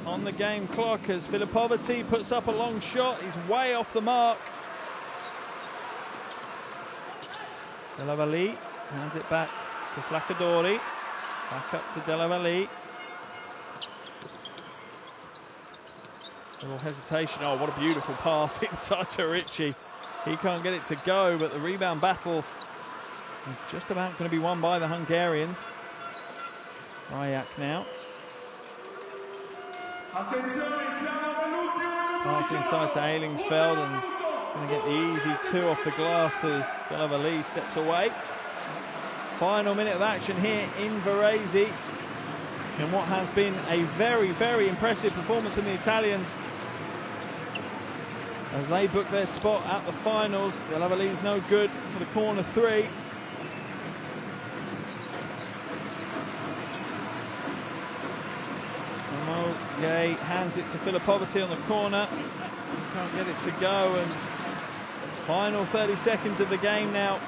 on the game clock as Filipovic puts up a long shot. He's way off the mark. Della Valle hands it back to Flacadori. Back up to Della Valle. A little hesitation. Oh, what a beautiful pass inside to Ricci. He can't get it to go, but the rebound battle is just about going to be won by the Hungarians. Ruyak now. Pass inside to Ailingsfeld, and going to get the easy 2 off the glass as Della Valle steps away. Final minute of action here in Varese in what has been a very, very impressive performance from the Italians. as they book their spot at the finals. Delavali's no good for the corner three. Gay hands it to Filipovici on the corner. Can't get it to go, and final 30 seconds of the game now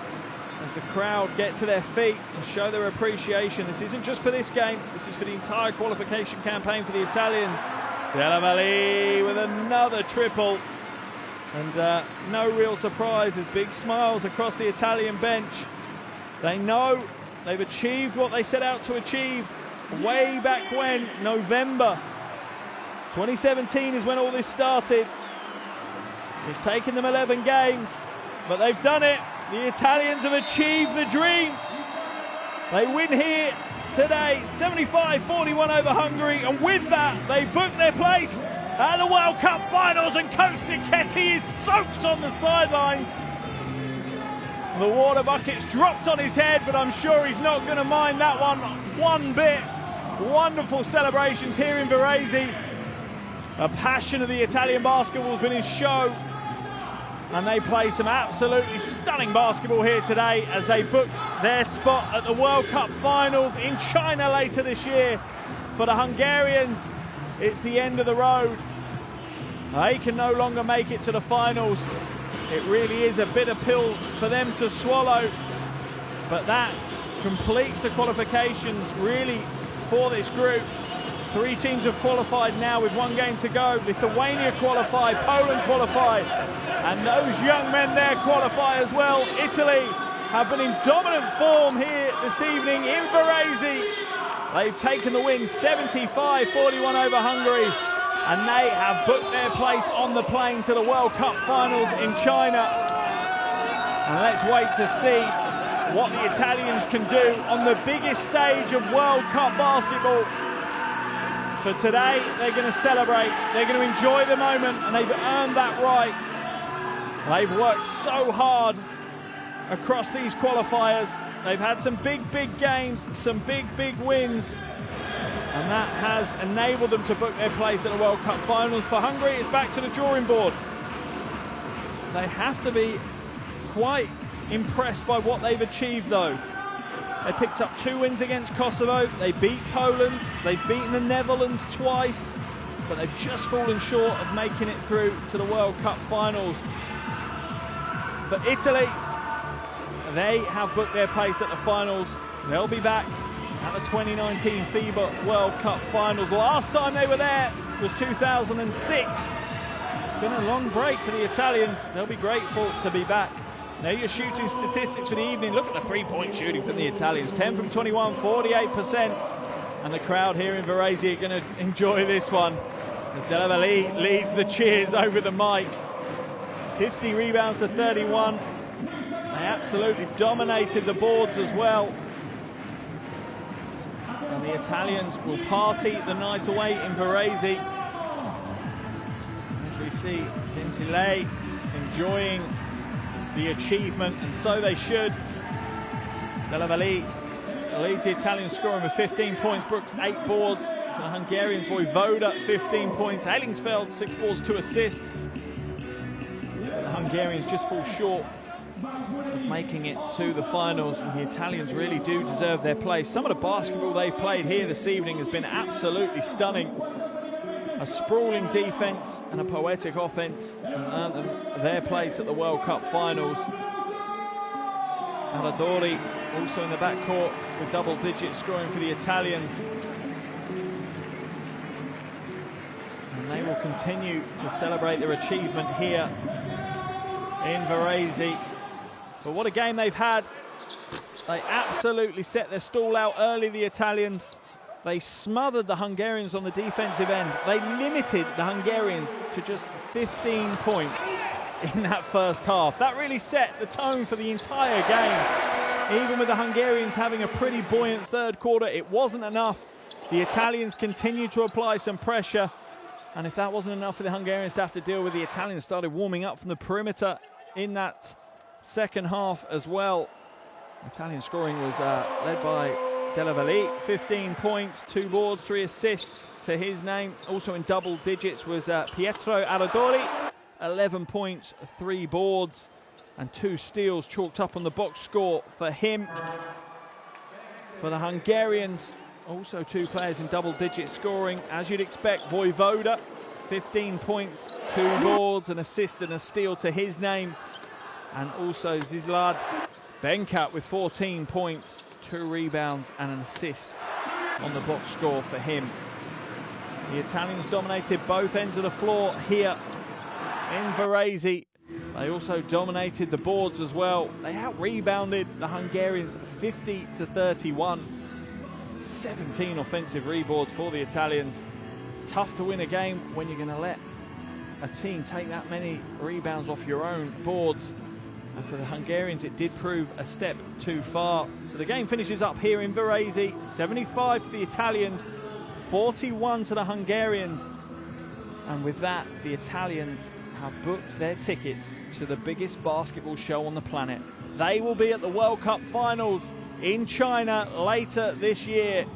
as the crowd get to their feet and show their appreciation. This isn't just for this game, this is for the entire qualification campaign for the Italians. Delavali with another triple, and no real surprise. There's big smiles across the Italian bench. They know they've achieved what they set out to achieve way back when, November 2017 is when all this started. It's taken them 11 games, but they've done it. The Italians have achieved the dream. They win here today, 75-41 over Hungary, and with that, they book their place at the World Cup finals, and Coach Sicchetti is soaked on the sidelines. The water bucket's dropped on his head, but I'm sure he's not going to mind that one bit. Wonderful celebrations here in Varese. A passion of the Italian basketball has been in show, and they play some absolutely stunning basketball here today as they book their spot at the World Cup finals in China later this year. For the Hungarians, it's the end of the road. They can no longer make it to the finals. It really is a bitter pill for them to swallow, but that completes the qualifications really for this group. 3 teams have qualified now with 1 game to go. Lithuania qualified, Poland qualified, and those young men there qualify as well. Italy have been in dominant form here this evening in Varese. They've taken the win 75-41 over Hungary, and they have booked their place on the plane to the World Cup finals in China. And let's wait to see what the Italians can do on the biggest stage of World Cup basketball. For today, they're going to celebrate, they're going to enjoy the moment, and they've earned that right. They've worked so hard across these qualifiers. They've had some big games, some big wins, and that has enabled them to book their place at the World Cup finals. For Hungary, it's back to the drawing board. They have to be quite impressed by what they've achieved, though. They picked up 2 wins against Kosovo. They beat Poland. They've beaten the Netherlands twice, but they've just fallen short of making it through to the World Cup finals. For Italy, they have booked their place at the finals. They'll be back at the 2019 FIBA World Cup finals. The last time they were there was 2006. It's been a long break for the Italians. They'll be grateful to be back. Now your shooting statistics for the evening. Look at the 3-point shooting from the Italians. 10 from 21, 48%. And the crowd here in Varese are going to enjoy this one as Delavali leads the cheers over the mic. 50 rebounds to 31. They absolutely dominated the boards as well. And the Italians will party the night away in Varese. As we see Gentile enjoying the achievement, and so they should. Delavali leads the Italian scoring with 15 points. Brooks 8 boards. For the Hungarian, Voivoda 15 points. Ellingsfeld 6 boards, 2 assists. The Hungarians just fall short of making it to the finals, and the Italians really do deserve their place. Some of the basketball they've played here this evening has been absolutely stunning. A sprawling defense and a poetic offense has earned them their place at the World Cup finals. Aradori also in the backcourt with double-digit scoring for the Italians. And they will continue to celebrate their achievement here in Varese. But what a game they've had. They absolutely set their stall out early, the Italians. They smothered the Hungarians on the defensive end. They limited the Hungarians to just 15 points in that first half. That really set the tone for the entire game. Even with the Hungarians having a pretty buoyant third quarter, it wasn't enough. The Italians continued to apply some pressure. And if that wasn't enough for the Hungarians to have to deal with, the Italians started warming up from the perimeter in that second half as well. Italian scoring was led by Delavali, 15 points, 2 boards, 3 assists to his name. Also in double digits was Pietro Aradori 11 points, 3 boards, and 2 steals chalked up on the box score for him. For the Hungarians, also 2 players in double-digit scoring. As you'd expect, Vojvoda, 15 points, 2 boards, an assist and a steal to his name. And also Zizlad Benkat with 14 points, 2 rebounds and an assist on the box score for him. The Italians dominated both ends of the floor here in Varese. They also dominated the boards as well. They out-rebounded the Hungarians 50-31. 17 offensive rebounds for the Italians. It's tough to win a game when you're going to let a team take that many rebounds off your own boards. And for the Hungarians, it did prove a step too far. So the game finishes up here in Varese. 75 to the Italians, 41 to the Hungarians. And with that, the Italians have booked their tickets to the biggest basketball show on the planet. They will be at the World Cup finals in China later this year.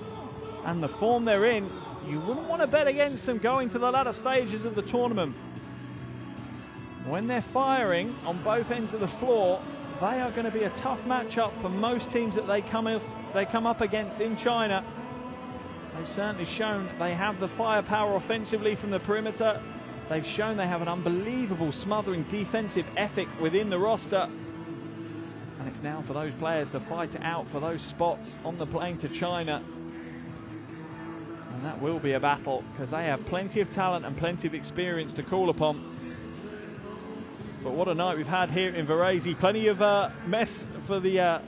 And the form they're in, you wouldn't want to bet against them going to the latter stages of the tournament. When they're firing on both ends of the floor, they are going to be a tough matchup for most teams that they come up against in China. They've certainly shown they have the firepower offensively from the perimeter. They've shown they have an unbelievable smothering defensive ethic within the roster. And it's now for those players to fight it out for those spots on the plane to China. And that will be a battle because they have plenty of talent and plenty of experience to call upon. But what a night we've had here in Varese. Plenty of mess for the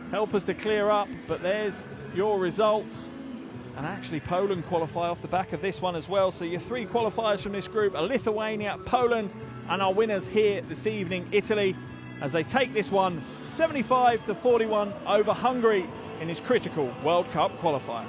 helpers to clear up. But there's your results. And actually Poland qualify off the back of this one as well. So your 3 qualifiers from this group are Lithuania, Poland, and our winners here this evening, Italy, as they take this one 75-41 over Hungary in this critical World Cup qualifier.